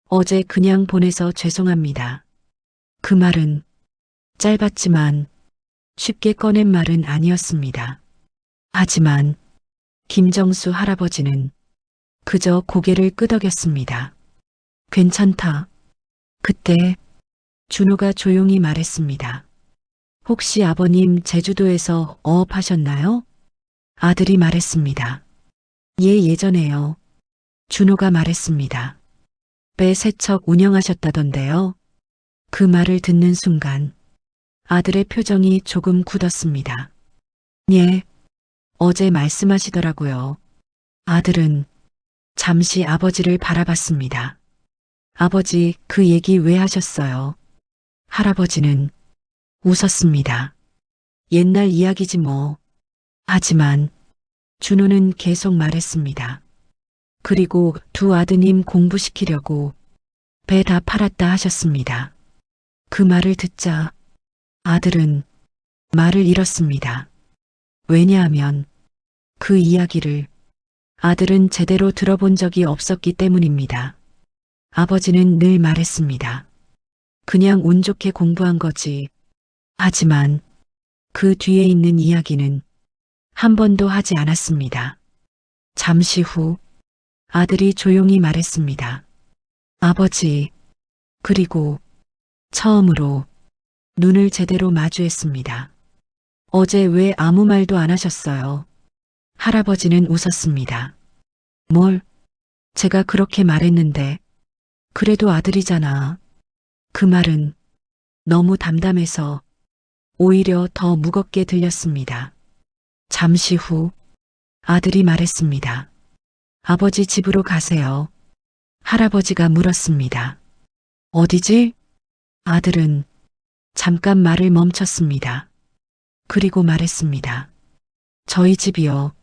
A: 어제 그냥 보내서 죄송합니다. 그 말은 짧았지만 쉽게 꺼낸 말은 아니었습니다. 하지만 김정수 할아버지는 그저 고개를 끄덕였습니다. 괜찮다. 그때 준호가 조용히 말했습니다. 혹시 아버님 제주도에서 어업하셨나요? 아들이 말했습니다. 예, 예전에요. 준호가 말했습니다. 배 세척 운영하셨다던데요. 그 말을 듣는 순간 아들의 표정이 조금 굳었습니다. 예, 어제 말씀하시더라고요. 아들은 잠시 아버지를 바라봤습니다. 아버지, 그 얘기 왜 하셨어요? 할아버지는 웃었습니다. 옛날 이야기지 뭐. 하지만 준호는 계속 말했습니다. 그리고 두 아드님 공부시키려고 배 다 팔았다 하셨습니다. 그 말을 듣자 아들은 말을 잃었습니다. 왜냐하면 그 이야기를 아들은 제대로 들어본 적이 없었기 때문입니다. 아버지는 늘 말했습니다. 그냥 운 좋게 공부한 거지. 하지만 그 뒤에 있는 이야기는 한 번도 하지 않았습니다. 잠시 후 아들이 조용히 말했습니다. 아버지, 그리고 처음으로 눈을 제대로 마주했습니다. 어제 왜 아무 말도 안 하셨어요? 할아버지는 웃었습니다. 뭘? 제가 그렇게 말했는데, 그래도 아들이잖아. 그 말은 너무 담담해서 오히려 더 무겁게 들렸습니다. 잠시 후 아들이 말했습니다. 아버지 집으로 가세요. 할아버지가 물었습니다. 어디지? 아들은 잠깐 말을 멈췄습니다. 그리고 말했습니다. 저희 집이요.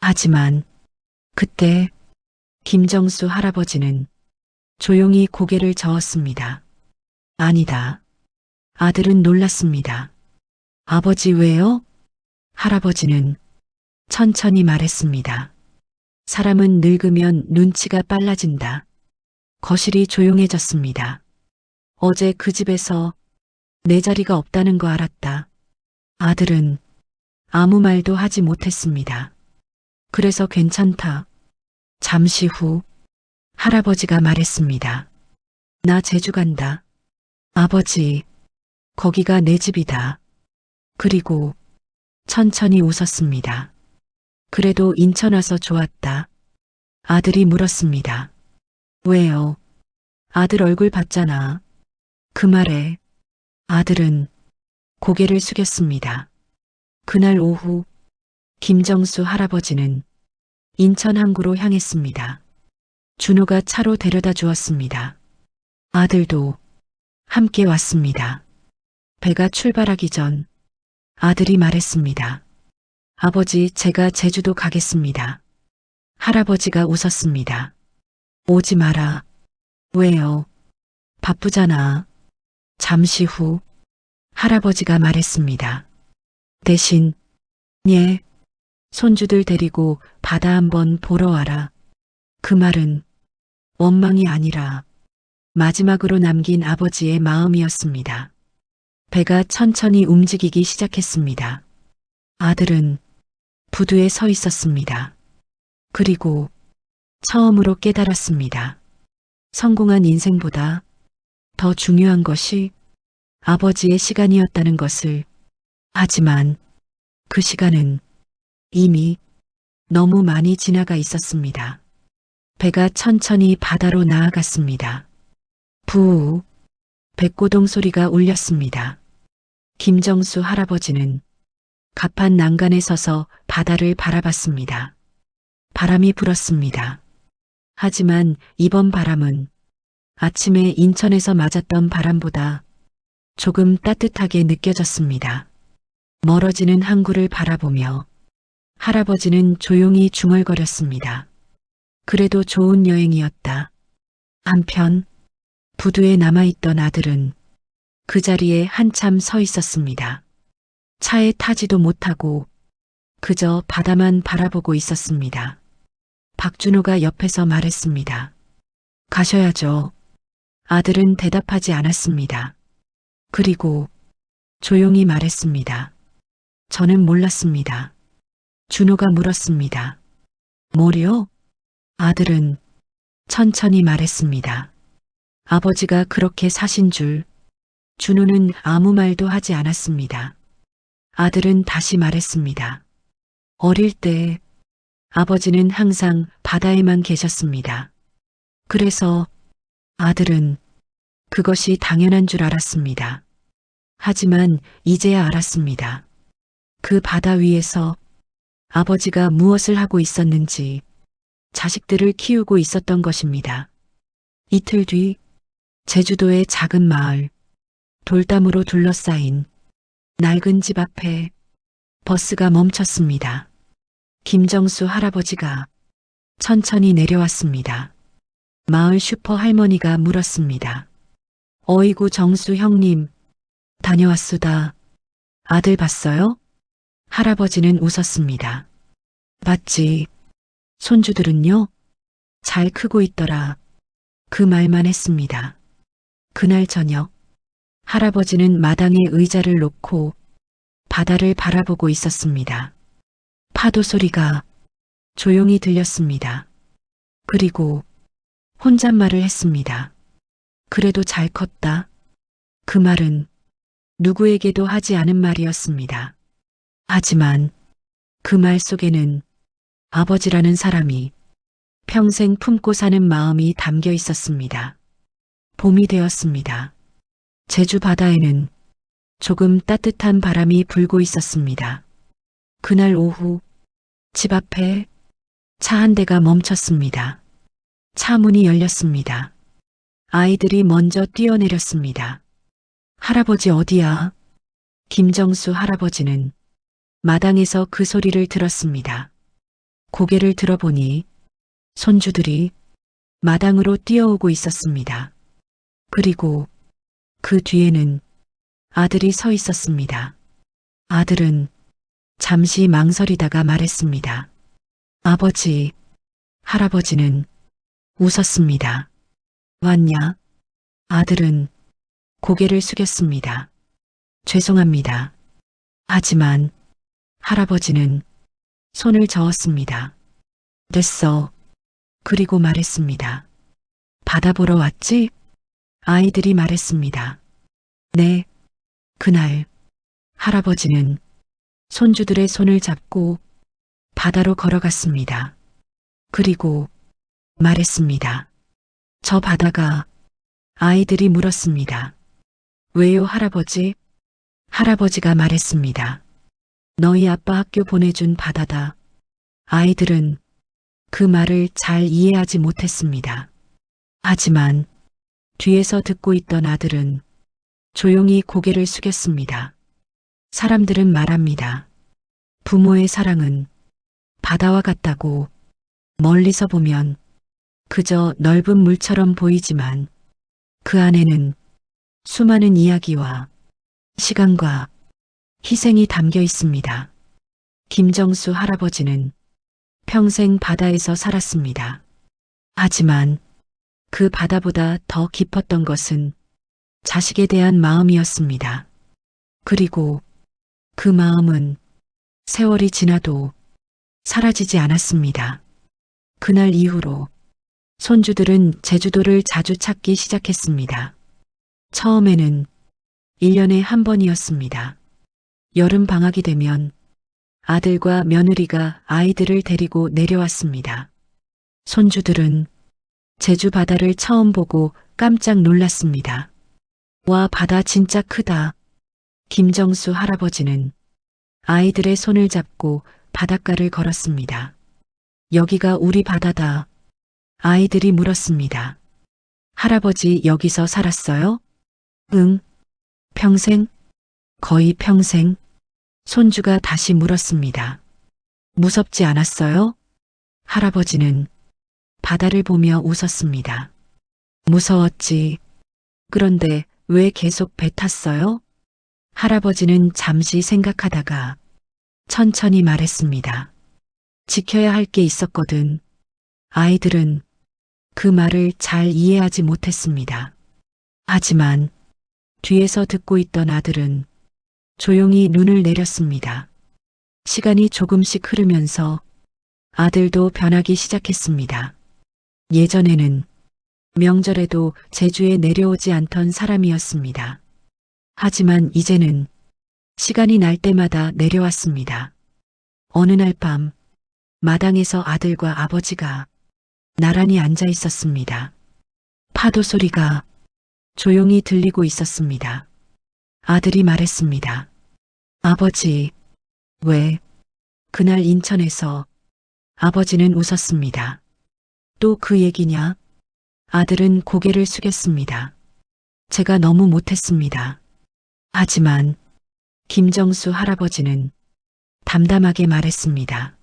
A: 하지만 그때 김정수 할아버지는 조용히 고개를 저었습니다. 아니다. 아들은 놀랐습니다. 아버지 왜요? 할아버지는 천천히 말했습니다. 사람은 늙으면 눈치가 빨라진다. 거실이 조용해졌습니다. 어제 그 집에서 내 자리가 없다는 거 알았다. 아들은 아무 말도 하지 못했습니다. 그래서 괜찮다. 잠시 후 할아버지가 말했습니다. 나 제주 간다. 아버지, 거기가 내 집이다. 그리고 천천히 웃었습니다. 그래도 인천 와서 좋았다. 아들이 물었습니다. 왜요? 아들 얼굴 봤잖아. 그 말에 아들은 고개를 숙였습니다. 그날 오후 김정수 할아버지는 인천 항구로 향했습니다. 준호가 차로 데려다 주었습니다. 아들도 함께 왔습니다. 배가 출발하기 전 아들이 말했습니다. 아버지, 제가 제주도 가겠습니다. 할아버지가 웃었습니다. 오지 마라. 왜요? 바쁘잖아. 잠시 후 할아버지가 말했습니다. 대신 예, 손주들 데리고 바다 한번 보러 와라. 그 말은 원망이 아니라 마지막으로 남긴 아버지의 마음이었습니다. 배가 천천히 움직이기 시작했습니다. 아들은 부두에 서 있었습니다. 그리고 처음으로 깨달았습니다. 성공한 인생보다 더 중요한 것이 아버지의 시간이었다는 것을. 하지만 그 시간은 이미 너무 많이 지나가 있었습니다. 배가 천천히 바다로 나아갔습니다. 부우, 백고동 소리가 울렸습니다. 김정수 할아버지는 갑판 난간에 서서 바다를 바라봤습니다. 바람이 불었습니다. 하지만 이번 바람은 아침에 인천에서 맞았던 바람보다 조금 따뜻하게 느껴졌습니다. 멀어지는 항구를 바라보며 할아버지는 조용히 중얼거렸습니다. 그래도 좋은 여행이었다. 한편 부두에 남아있던 아들은 그 자리에 한참 서 있었습니다. 차에 타지도 못하고 그저 바다만 바라보고 있었습니다. 박준호가 옆에서 말했습니다. 가셔야죠. 아들은 대답하지 않았습니다. 그리고 조용히 말했습니다. 저는 몰랐습니다. 준호가 물었습니다. 뭐요? 아들은 천천히 말했습니다. 아버지가 그렇게 사신 줄. 준호는 아무 말도 하지 않았습니다. 아들은 다시 말했습니다. 어릴 때 아버지는 항상 바다에만 계셨습니다. 그래서 아들은 그것이 당연한 줄 알았습니다. 하지만 이제야 알았습니다. 그 바다 위에서 아버지가 무엇을 하고 있었는지 자식들을 키우고 있었던 것입니다. 이틀 뒤 제주도의 작은 마을, 돌담으로 둘러싸인 낡은 집 앞에 버스가 멈췄습니다. 김정수 할아버지가 천천히 내려왔습니다. 마을 슈퍼 할머니가 물었습니다. 어이구 정수 형님, 다녀왔수다. 아들 봤어요? 할아버지는 웃었습니다. 봤지. 손주들은요? 잘 크고 있더라. 그 말만 했습니다. 그날 저녁, 할아버지는 마당에 의자를 놓고 바다를 바라보고 있었습니다. 파도 소리가 조용히 들렸습니다. 그리고 혼잣말을 했습니다. 그래도 잘 컸다. 그 말은 누구에게도 하지 않은 말이었습니다. 하지만 그 말 속에는 아버지라는 사람이 평생 품고 사는 마음이 담겨 있었습니다. 봄이 되었습니다. 제주 바다에는 조금 따뜻한 바람이 불고 있었습니다. 그날 오후 집 앞에 차 한 대가 멈췄습니다. 차 문이 열렸습니다. 아이들이 먼저 뛰어내렸습니다. 할아버지 어디야? 김정수 할아버지는 마당에서 그 소리를 들었습니다. 고개를 들어보니 손주들이 마당으로 뛰어오고 있었습니다. 그리고 그 뒤에는 아들이 서 있었습니다. 아들은 잠시 망설이다가 말했습니다. 아버지, 할아버지는 웃었습니다. 왔냐? 아들은 고개를 숙였습니다. 죄송합니다. 하지만 할아버지는 손을 저었습니다. 됐어. 그리고 말했습니다. 바다 보러 왔지? 아이들이 말했습니다. 네. 그날 할아버지는 손주들의 손을 잡고 바다로 걸어갔습니다. 그리고 말했습니다. 저 바다가 아이들이 물었습니다. 왜요 할아버지? 할아버지가 말했습니다. 너희 아빠 학교 보내준 바다다. 아이들은 그 말을 잘 이해하지 못했습니다. 하지만 뒤에서 듣고 있던 아들은 조용히 고개를 숙였습니다. 사람들은 말합니다. 부모의 사랑은 바다와 같다고. 멀리서 보면 그저 넓은 물처럼 보이지만 그 안에는 수많은 이야기와 시간과 희생이 담겨 있습니다. 김정수 할아버지는 평생 바다에서 살았습니다. 하지만 그 바다보다 더 깊었던 것은 자식에 대한 마음이었습니다. 그리고 그 마음은 세월이 지나도 사라지지 않았습니다. 그날 이후로 손주들은 제주도를 자주 찾기 시작했습니다. 처음에는 1년에 한 번이었습니다. 여름 방학이 되면 아들과 며느리가 아이들을 데리고 내려왔습니다. 손주들은 제주 바다를 처음 보고 깜짝 놀랐습니다. 와, 바다 진짜 크다. 김정수 할아버지는 아이들의 손을 잡고 바닷가를 걸었습니다. 여기가 우리 바다다. 아이들이 물었습니다. 할아버지 여기서 살았어요? 응. 평생? 거의 평생. 손주가 다시 물었습니다. 무섭지 않았어요? 할아버지는 바다를 보며 웃었습니다. 무서웠지. 그런데 왜 계속 배 탔어요? 할아버지는 잠시 생각하다가 천천히 말했습니다. 지켜야 할 게 있었거든. 아이들은 그 말을 잘 이해하지 못했습니다. 하지만 뒤에서 듣고 있던 아들은 조용히 눈을 내렸습니다. 시간이 조금씩 흐르면서 아들도 변하기 시작했습니다. 예전에는 명절에도 제주에 내려오지 않던 사람이었습니다. 하지만 이제는 시간이 날 때마다 내려왔습니다. 어느 날 밤 마당에서 아들과 아버지가 나란히 앉아 있었습니다. 파도 소리가 조용히 들리고 있었습니다. 아들이 말했습니다. 아버지, 왜 그날 인천에서. 아버지는 웃었습니다. 또 그 얘기냐? 아들은 고개를 숙였습니다. 제가 너무 못했습니다. 하지만 김정수 할아버지는 담담하게 말했습니다.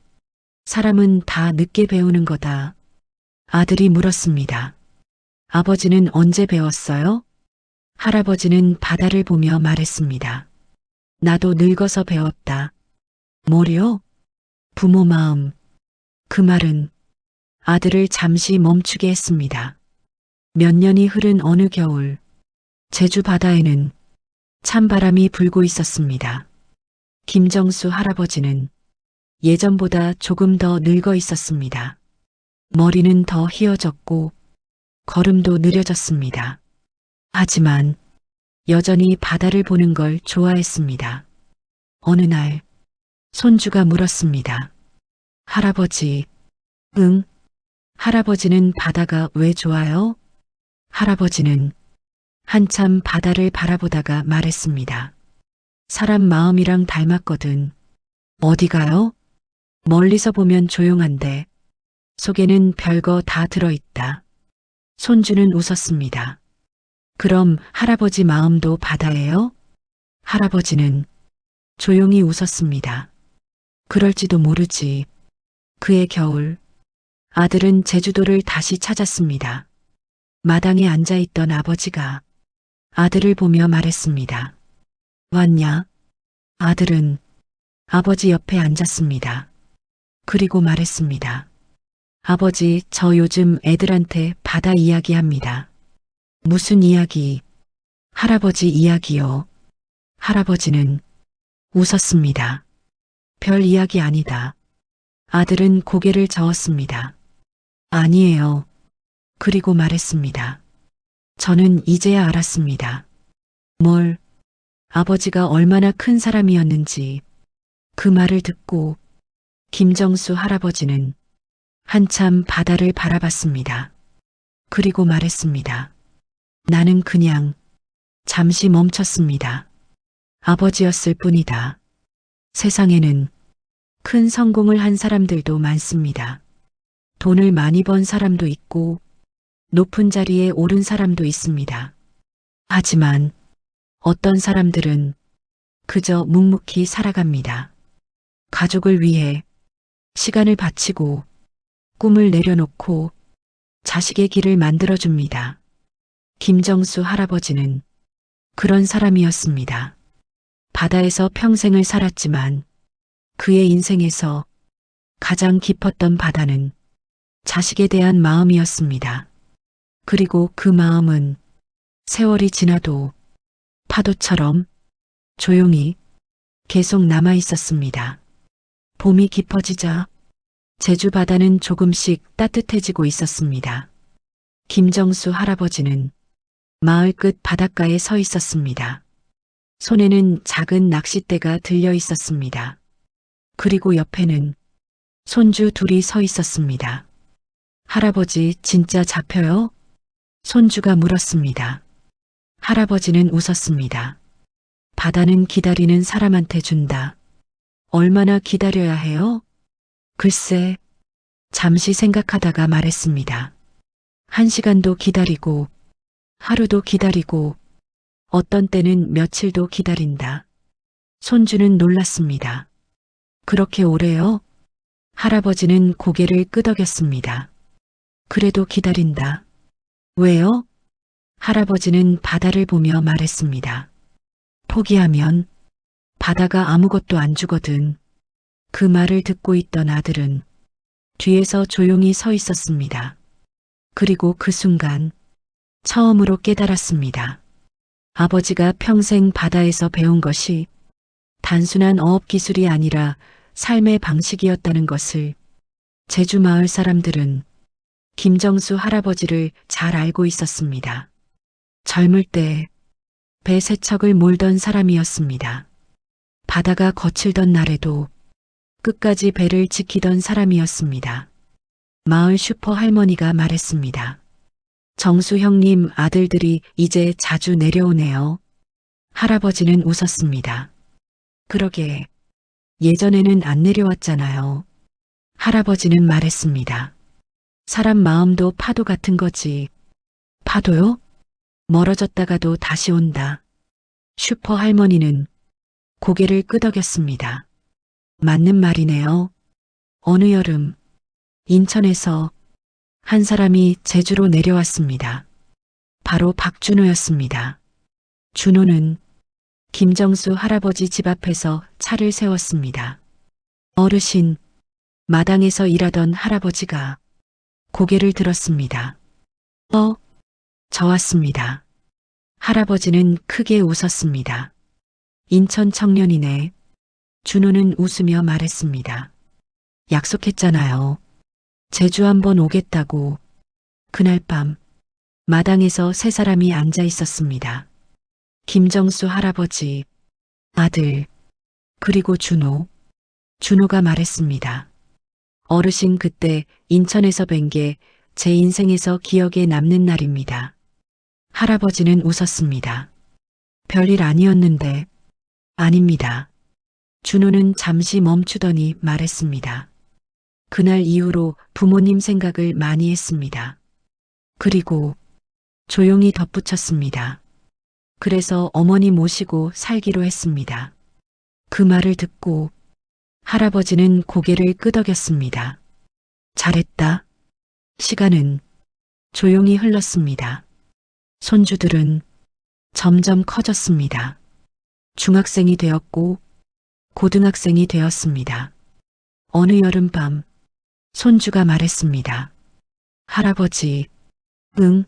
A: 사람은 다 늦게 배우는 거다. 아들이 물었습니다. 아버지는 언제 배웠어요? 할아버지는 바다를 보며 말했습니다. 나도 늙어서 배웠다. 뭐요? 부모 마음. 그 말은 아들을 잠시 멈추게 했습니다. 몇 년이 흐른 어느 겨울, 제주 바다에는 찬바람이 불고 있었습니다. 김정수 할아버지는 예전보다 조금 더 늙어 있었습니다. 머리는 더 휘어졌고 걸음도 느려졌습니다. 하지만 여전히 바다를 보는 걸 좋아했습니다. 어느 날 손주가 물었습니다. 할아버지, 응? 할아버지는 바다가 왜 좋아요? 할아버지는 한참 바다를 바라보다가 말했습니다. 사람 마음이랑 닮았거든. 어디가요? 멀리서 보면 조용한데 속에는 별거 다 들어있다. 손주는 웃었습니다. 그럼 할아버지 마음도 바다예요? 할아버지는 조용히 웃었습니다. 그럴지도 모르지. 그해 겨울, 아들은 제주도를 다시 찾았습니다. 마당에 앉아있던 아버지가 아들을 보며 말했습니다. 왔냐? 아들은 아버지 옆에 앉았습니다. 그리고 말했습니다. 아버지, 저 요즘 애들한테 바다 이야기합니다. 무슨 이야기? 할아버지 이야기요. 할아버지는 웃었습니다. 별 이야기 아니다. 아들은 고개를 저었습니다. 아니에요. 그리고 말했습니다. 저는 이제야 알았습니다. 뭘? 아버지가 얼마나 큰 사람이었는지. 그 말을 듣고 김정수 할아버지는 한참 바다를 바라봤습니다. 그리고 말했습니다. 나는 그냥 잠시 멈췄습니다. 아버지였을 뿐이다. 세상에는 큰 성공을 한 사람들도 많습니다. 돈을 많이 번 사람도 있고 높은 자리에 오른 사람도 있습니다. 하지만 어떤 사람들은 그저 묵묵히 살아갑니다. 가족을 위해 시간을 바치고 꿈을 내려놓고 자식의 길을 만들어줍니다. 김정수 할아버지는 그런 사람이었습니다. 바다에서 평생을 살았지만 그의 인생에서 가장 깊었던 바다는 자식에 대한 마음이었습니다. 그리고 그 마음은 세월이 지나도 파도처럼 조용히 계속 남아 있었습니다. 봄이 깊어지자 제주 바다는 조금씩 따뜻해지고 있었습니다. 김정수 할아버지는 마을 끝 바닷가에 서 있었습니다. 손에는 작은 낚싯대가 들려 있었습니다. 그리고 옆에는 손주 둘이 서 있었습니다. 할아버지 진짜 잡혀요? 손주가 물었습니다. 할아버지는 웃었습니다. 바다는 기다리는 사람한테 준다. 얼마나 기다려야 해요? 글쎄, 잠시 생각하다가 말했습니다. 1시간도 기다리고, 하루도 기다리고, 어떤 때는 며칠도 기다린다. 손주는 놀랐습니다. 그렇게 오래요? 할아버지는 고개를 끄덕였습니다. 그래도 기다린다. 왜요? 할아버지는 바다를 보며 말했습니다. 포기하면 바다가 아무것도 안 주거든. 그 말을 듣고 있던 아들은 뒤에서 조용히 서 있었습니다. 그리고 그 순간 처음으로 깨달았습니다. 아버지가 평생 바다에서 배운 것이 단순한 어업 기술이 아니라 삶의 방식이었다는 것을. 제주 마을 사람들은 김정수 할아버지를 잘 알고 있었습니다. 젊을 때 배 세 척을 몰던 사람이었습니다. 바다가 거칠던 날에도 끝까지 배를 지키던 사람이었습니다. 마을 슈퍼 할머니가 말했습니다. 정수 형님 아들들이 이제 자주 내려오네요. 할아버지는 웃었습니다. 그러게, 예전에는 안 내려왔잖아요. 할아버지는 말했습니다. 사람 마음도 파도 같은 거지. 파도요? 멀어졌다가도 다시 온다. 슈퍼 할머니는 고개를 끄덕였습니다. 맞는 말이네요. 어느 여름, 인천에서 한 사람이 제주로 내려왔습니다. 바로 박준호였습니다. 준호는 김정수 할아버지 집 앞에서 차를 세웠습니다. 어르신, 마당에서 일하던 할아버지가 고개를 들었습니다. 저 왔습니다. 할아버지는 크게 웃었습니다. 인천 청년이네. 준호는 웃으며 말했습니다. 약속했잖아요. 제주 한번 오겠다고. 그날 밤 마당에서 세 사람이 앉아 있었습니다. 김정수 할아버지, 아들, 그리고 준호. 준호가 말했습니다. 어르신 그때 인천에서 뵌 게 제 인생에서 기억에 남는 날입니다. 할아버지는 웃었습니다. 별일 아니었는데. 아닙니다. 준호는 잠시 멈추더니 말했습니다. 그날 이후로 부모님 생각을 많이 했습니다. 그리고 조용히 덧붙였습니다. 그래서 어머니 모시고 살기로 했습니다. 그 말을 듣고 할아버지는 고개를 끄덕였습니다. 잘했다. 시간은 조용히 흘렀습니다. 손주들은 점점 커졌습니다. 중학생이 되었고 고등학생이 되었습니다. 어느 여름밤 손주가 말했습니다. 할아버지, 응,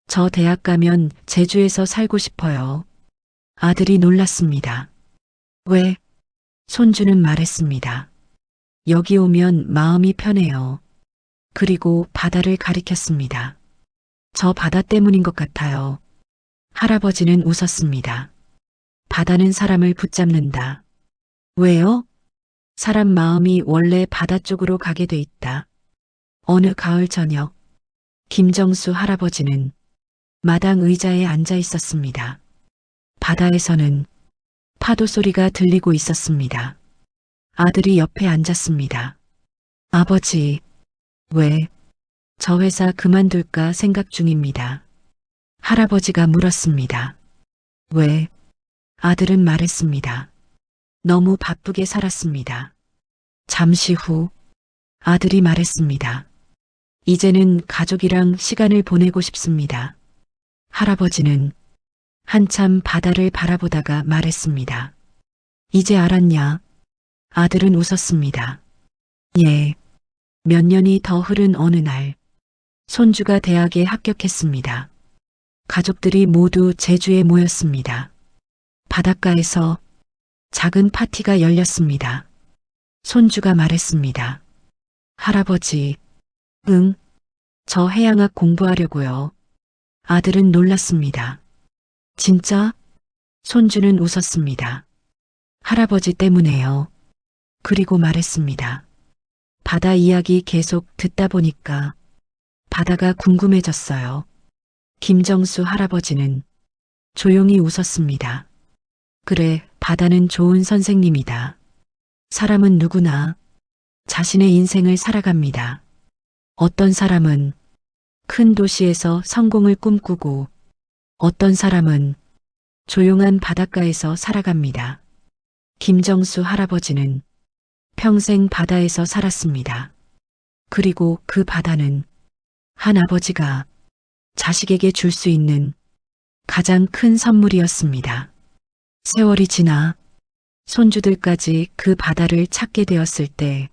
A: 저 대학 가면 제주에서 살고 싶어요. 아들이 놀랐습니다. 왜? 손주는 말했습니다. 여기 오면 마음이 편해요. 그리고 바다를 가리켰습니다. 저 바다 때문인 것 같아요. 할아버지는 웃었습니다. 바다는 사람을 붙잡는다. 왜요? 사람 마음이 원래 바다 쪽으로 가게 돼 있다. 어느 가을 저녁, 김정수 할아버지는 마당 의자에 앉아 있었습니다. 바다에서는 파도 소리가 들리고 있었습니다. 아들이 옆에 앉았습니다. 아버지, 왜? 저 회사 그만둘까 생각 중입니다. 할아버지가 물었습니다. 왜? 아들은 말했습니다. 너무 바쁘게 살았습니다. 잠시 후 아들이 말했습니다. 이제는 가족이랑 시간을 보내고 싶습니다. 할아버지는 한참 바다를 바라보다가 말했습니다. 이제 알았냐? 아들은 웃었습니다. 예. 몇 년이 더 흐른 어느 날, 손주가 대학에 합격했습니다. 가족들이 모두 제주에 모였습니다. 바닷가에서 작은 파티가 열렸습니다. 손주가 말했습니다. 할아버지, 응, 저 해양학 공부하려고요. 아들은 놀랐습니다. 진짜? 손주는 웃었습니다. 할아버지 때문에요. 그리고 말했습니다. 바다 이야기 계속 듣다 보니까 바다가 궁금해졌어요. 김정수 할아버지는 조용히 웃었습니다. 그래, 바다는 좋은 선생님이다. 사람은 누구나 자신의 인생을 살아갑니다. 어떤 사람은 큰 도시에서 성공을 꿈꾸고 어떤 사람은 조용한 바닷가에서 살아갑니다. 김정수 할아버지는 평생 바다에서 살았습니다. 그리고 그 바다는 한 아버지가 자식에게 줄 수 있는 가장 큰 선물이었습니다. 세월이 지나 손주들까지 그 바다를 찾게 되었을 때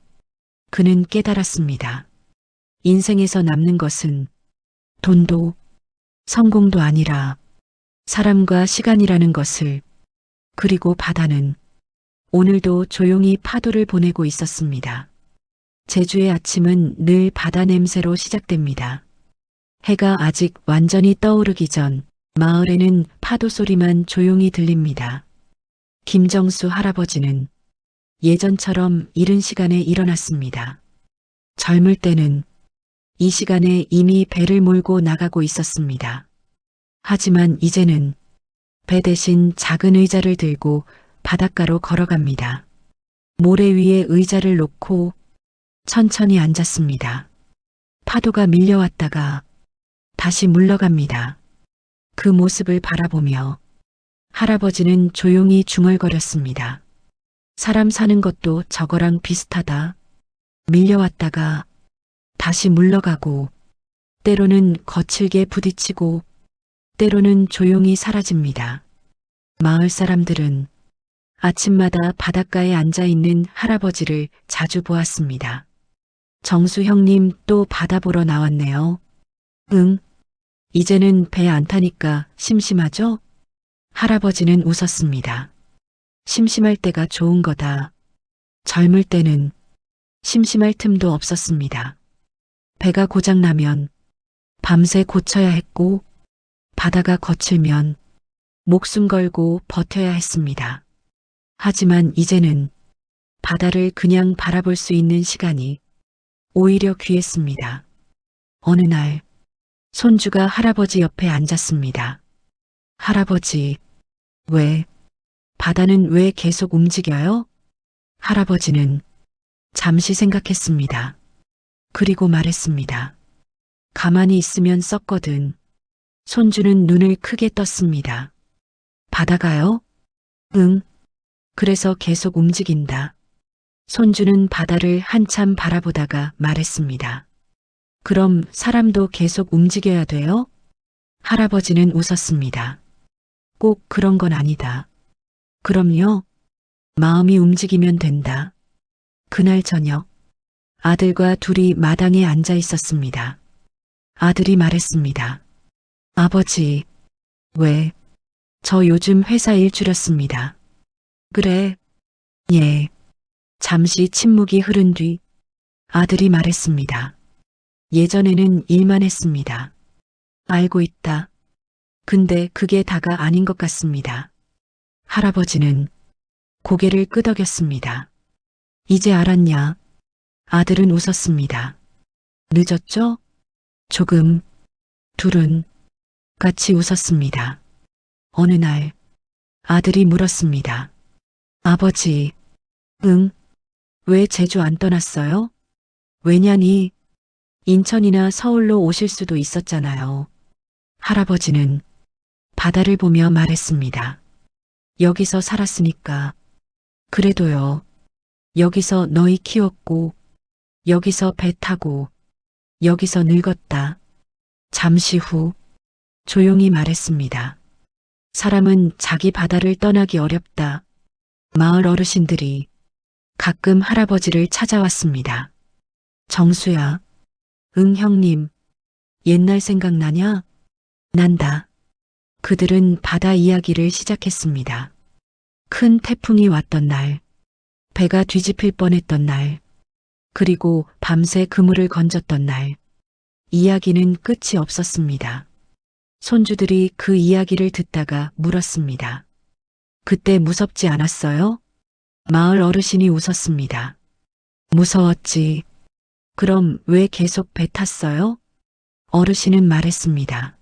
A: 그는 깨달았습니다. 인생에서 남는 것은 돈도 성공도 아니라 사람과 시간이라는 것을. 그리고 바다는 오늘도 조용히 파도를 보내고 있었습니다. 제주의 아침은 늘 바다 냄새로 시작됩니다. 해가 아직 완전히 떠오르기 전 마을에는 파도 소리만 조용히 들립니다. 김정수 할아버지는 예전처럼 이른 시간에 일어났습니다. 젊을 때는 이 시간에 이미 배를 몰고 나가고 있었습니다. 하지만 이제는 배 대신 작은 의자를 들고 바닷가로 걸어갑니다. 모래 위에 의자를 놓고 천천히 앉았습니다. 파도가 밀려왔다가 다시 물러갑니다. 그 모습을 바라보며 할아버지는 조용히 중얼거렸습니다. 사람 사는 것도 저거랑 비슷하다. 밀려왔다가 다시 물러가고 때로는 거칠게 부딪히고 때로는 조용히 사라집니다. 마을 사람들은 아침마다 바닷가에 앉아 있는 할아버지를 자주 보았습니다. 정수 형님 또 바다 보러 나왔네요. 응. 이제는 배 안 타니까 심심하죠? 할아버지는 웃었습니다. 심심할 때가 좋은 거다. 젊을 때는 심심할 틈도 없었습니다. 배가 고장나면 밤새 고쳐야 했고 바다가 거칠면 목숨 걸고 버텨야 했습니다. 하지만 이제는 바다를 그냥 바라볼 수 있는 시간이 오히려 귀했습니다. 어느 날 손주가 할아버지 옆에 앉았습니다. 할아버지, 바다는 왜 계속 움직여요? 할아버지는 잠시 생각했습니다. 그리고 말했습니다. 가만히 있으면 썩거든. 손주는 눈을 크게 떴습니다. 바다가요? 응. 그래서 계속 움직인다. 손주는 바다를 한참 바라보다가 말했습니다. 그럼 사람도 계속 움직여야 돼요? 할아버지는 웃었습니다. 꼭 그런 건 아니다. 그럼요. 마음이 움직이면 된다. 그날 저녁 아들과 둘이 마당에 앉아 있었습니다. 아들이 말했습니다. 아버지, 저 요즘 회사 일 줄였습니다. 그래. 예. 잠시 침묵이 흐른 뒤 아들이 말했습니다. 예전에는 일만 했습니다. 알고 있다. 근데 그게 다가 아닌 것 같습니다. 할아버지는 고개를 끄덕였습니다. 이제 알았냐? 아들은 웃었습니다. 늦었죠? 조금. 둘은 같이 웃었습니다. 어느 날 아들이 물었습니다. 아버지, 응? 왜 제주 안 떠났어요? 왜냐니? 인천이나 서울로 오실 수도 있었잖아요. 할아버지는 바다를 보며 말했습니다. 여기서 살았으니까. 그래도요. 여기서 너희 키웠고, 여기서 배 타고, 여기서 늙었다. 잠시 후 조용히 말했습니다. 사람은 자기 바다를 떠나기 어렵다. 마을 어르신들이 가끔 할아버지를 찾아왔습니다. 정수야. 응, 형님. 옛날 생각나냐? 난다. 그들은 바다 이야기를 시작했습니다. 큰 태풍이 왔던 날, 배가 뒤집힐 뻔했던 날, 그리고 밤새 그물을 건졌던 날, 이야기는 끝이 없었습니다. 손주들이 그 이야기를 듣다가 물었습니다. 그때 무섭지 않았어요? 마을 어르신이 웃었습니다. 무서웠지. 그럼 왜 계속 배 탔어요? 어르신은 말했습니다.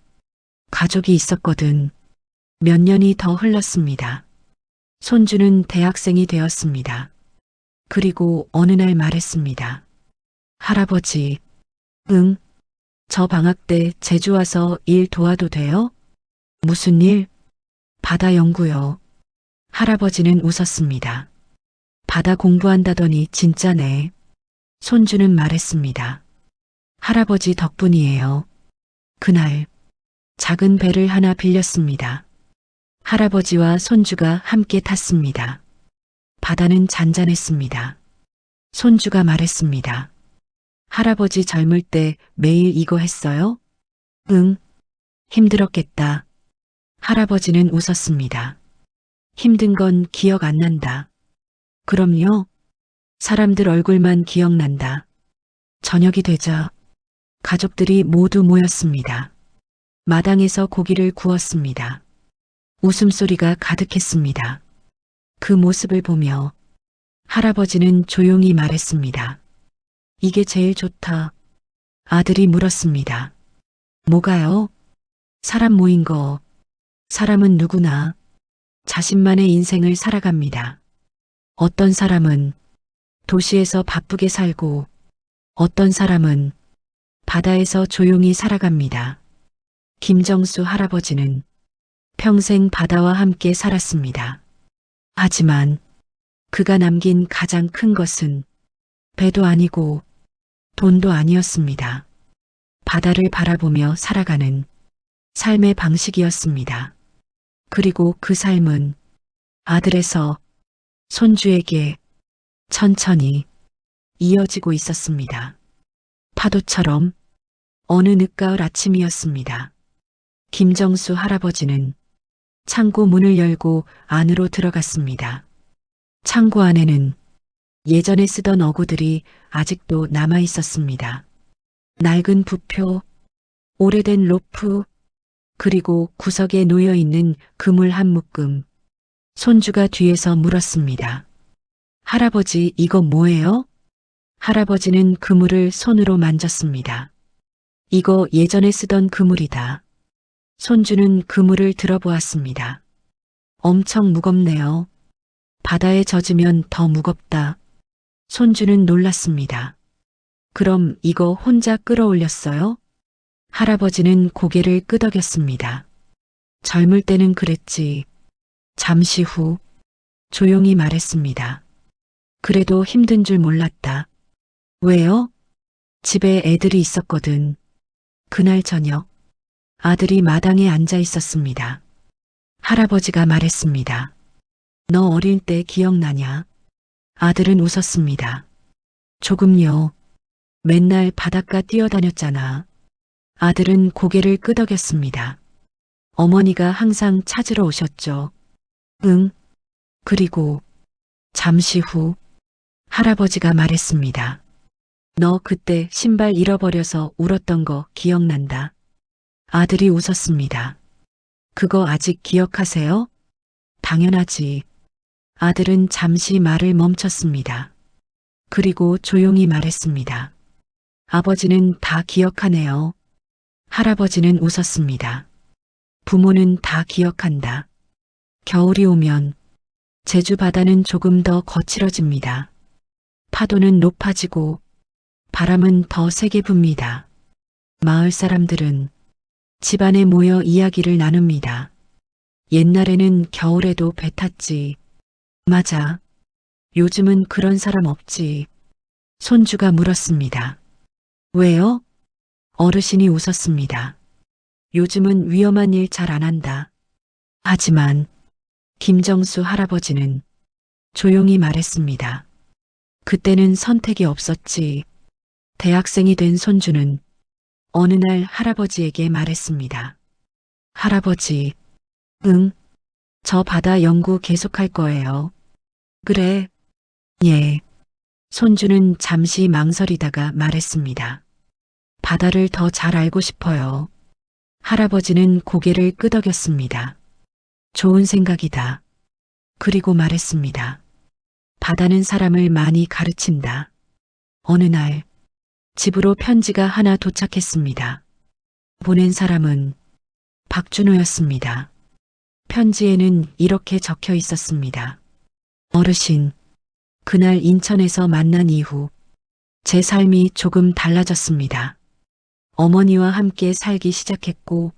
A: 가족이 있었거든. 몇 년이 더 흘렀습니다. 손주는 대학생이 되었습니다. 그리고 어느 날 말했습니다. 할아버지, 응? 저 방학 때 제주 와서 일 도와도 돼요? 무슨 일? 바다 연구요. 할아버지는 웃었습니다. 바다 공부한다더니 진짜네. 손주는 말했습니다. 할아버지 덕분이에요. 그날 작은 배를 하나 빌렸습니다. 할아버지와 손주가 함께 탔습니다. 바다는 잔잔했습니다. 손주가 말했습니다. 할아버지 젊을 때 매일 이거 했어요? 응. 힘들었겠다. 할아버지는 웃었습니다. 힘든 건 기억 안 난다. 그럼요. 사람들 얼굴만 기억난다. 저녁이 되자 가족들이 모두 모였습니다. 마당에서 고기를 구웠습니다. 웃음소리가 가득했습니다. 그 모습을 보며 할아버지는 조용히 말했습니다. 이게 제일 좋다. 아들이 물었습니다. 뭐가요? 사람 모인 거. 사람은 누구나 자신만의 인생을 살아갑니다. 어떤 사람은 도시에서 바쁘게 살고 어떤 사람은 바다에서 조용히 살아갑니다. 김정수 할아버지는 평생 바다와 함께 살았습니다. 하지만 그가 남긴 가장 큰 것은 배도 아니고 돈도 아니었습니다. 바다를 바라보며 살아가는 삶의 방식이었습니다. 그리고 그 삶은 아들에서 손주에게 천천히 이어지고 있었습니다. 파도처럼 어느 늦가을 아침이었습니다. 김정수 할아버지는 창고 문을 열고 안으로 들어갔습니다. 창고 안에는 예전에 쓰던 어구들이 아직도 남아 있었습니다. 낡은 부표, 오래된 로프, 그리고 구석에 놓여 있는 그물 한 묶음. 손주가 뒤에서 물었습니다. 할아버지, 이거 뭐예요? 할아버지는 그물을 손으로 만졌습니다. 이거 예전에 쓰던 그물이다. 손주는 그물을 들어보았습니다. 엄청 무겁네요. 바다에 젖으면 더 무겁다. 손주는 놀랐습니다. 그럼 이거 혼자 끌어올렸어요? 할아버지는 고개를 끄덕였습니다. 젊을 때는 그랬지. 잠시 후 조용히 말했습니다. 그래도 힘든 줄 몰랐다. 왜요? 집에 애들이 있었거든. 그날 저녁 아들이 마당에 앉아 있었습니다. 할아버지가 말했습니다. 너 어릴 때 기억나냐? 아들은 웃었습니다. 조금요. 맨날 바닷가 뛰어다녔잖아. 아들은 고개를 끄덕였습니다. 어머니가 항상 찾으러 오셨죠. 응. 그리고 잠시 후 할아버지가 말했습니다. 너 그때 신발 잃어버려서 울었던 거 기억난다. 아들이 웃었습니다. 그거 아직 기억하세요? 당연하지. 아들은 잠시 말을 멈췄습니다. 그리고 조용히 말했습니다. 아버지는 다 기억하네요. 할아버지는 웃었습니다. 부모는 다 기억한다. 겨울이 오면 제주 바다는 조금 더 거칠어집니다. 파도는 높아지고 바람은 더 세게 붑니다. 마을 사람들은 집안에 모여 이야기를 나눕니다. 옛날에는 겨울에도 배 탔지. 맞아. 요즘은 그런 사람 없지. 손주가 물었습니다. 왜요? 어르신이 웃었습니다. 요즘은 위험한 일 잘 안 한다. 하지만 김정수 할아버지는 조용히 말했습니다. 그때는 선택이 없었지. 대학생이 된 손주는 어느 날 할아버지에게 말했습니다. 할아버지, 응, 저 바다 연구 계속할 거예요. 그래, 예. 손주는 잠시 망설이다가 말했습니다. 바다를 더 잘 알고 싶어요. 할아버지는 고개를 끄덕였습니다. 좋은 생각이다. 그리고 말했습니다. 바다는 사람을 많이 가르친다. 어느 날 집으로 편지가 하나 도착했습니다. 보낸 사람은 박준호였습니다. 편지에는 이렇게 적혀 있었습니다. 어르신, 그날 인천에서 만난 이후 제 삶이 조금 달라졌습니다. 어머니와 함께 살기 시작했고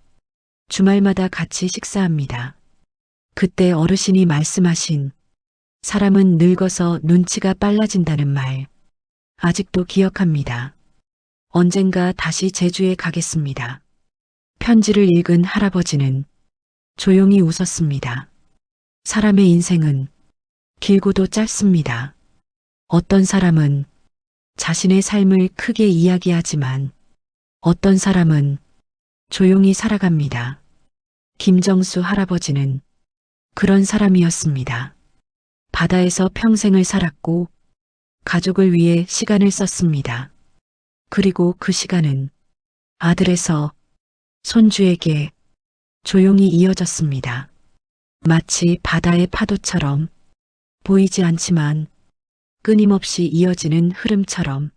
A: 주말마다 같이 식사합니다. 그때 어르신이 말씀하신 사람은 늙어서 눈치가 빨라진다는 말 아직도 기억합니다. 언젠가 다시 제주에 가겠습니다. 편지를 읽은 할아버지는 조용히 웃었습니다. 사람의 인생은 길고도 짧습니다. 어떤 사람은 자신의 삶을 크게 이야기하지만 어떤 사람은 조용히 살아갑니다. 김정수 할아버지는 그런 사람이었습니다. 바다에서 평생을 살았고 가족을 위해 시간을 썼습니다. 그리고 그 시간은 아들에서 손주에게 조용히 이어졌습니다. 마치 바다의 파도처럼 보이지 않지만 끊임없이 이어지는 흐름처럼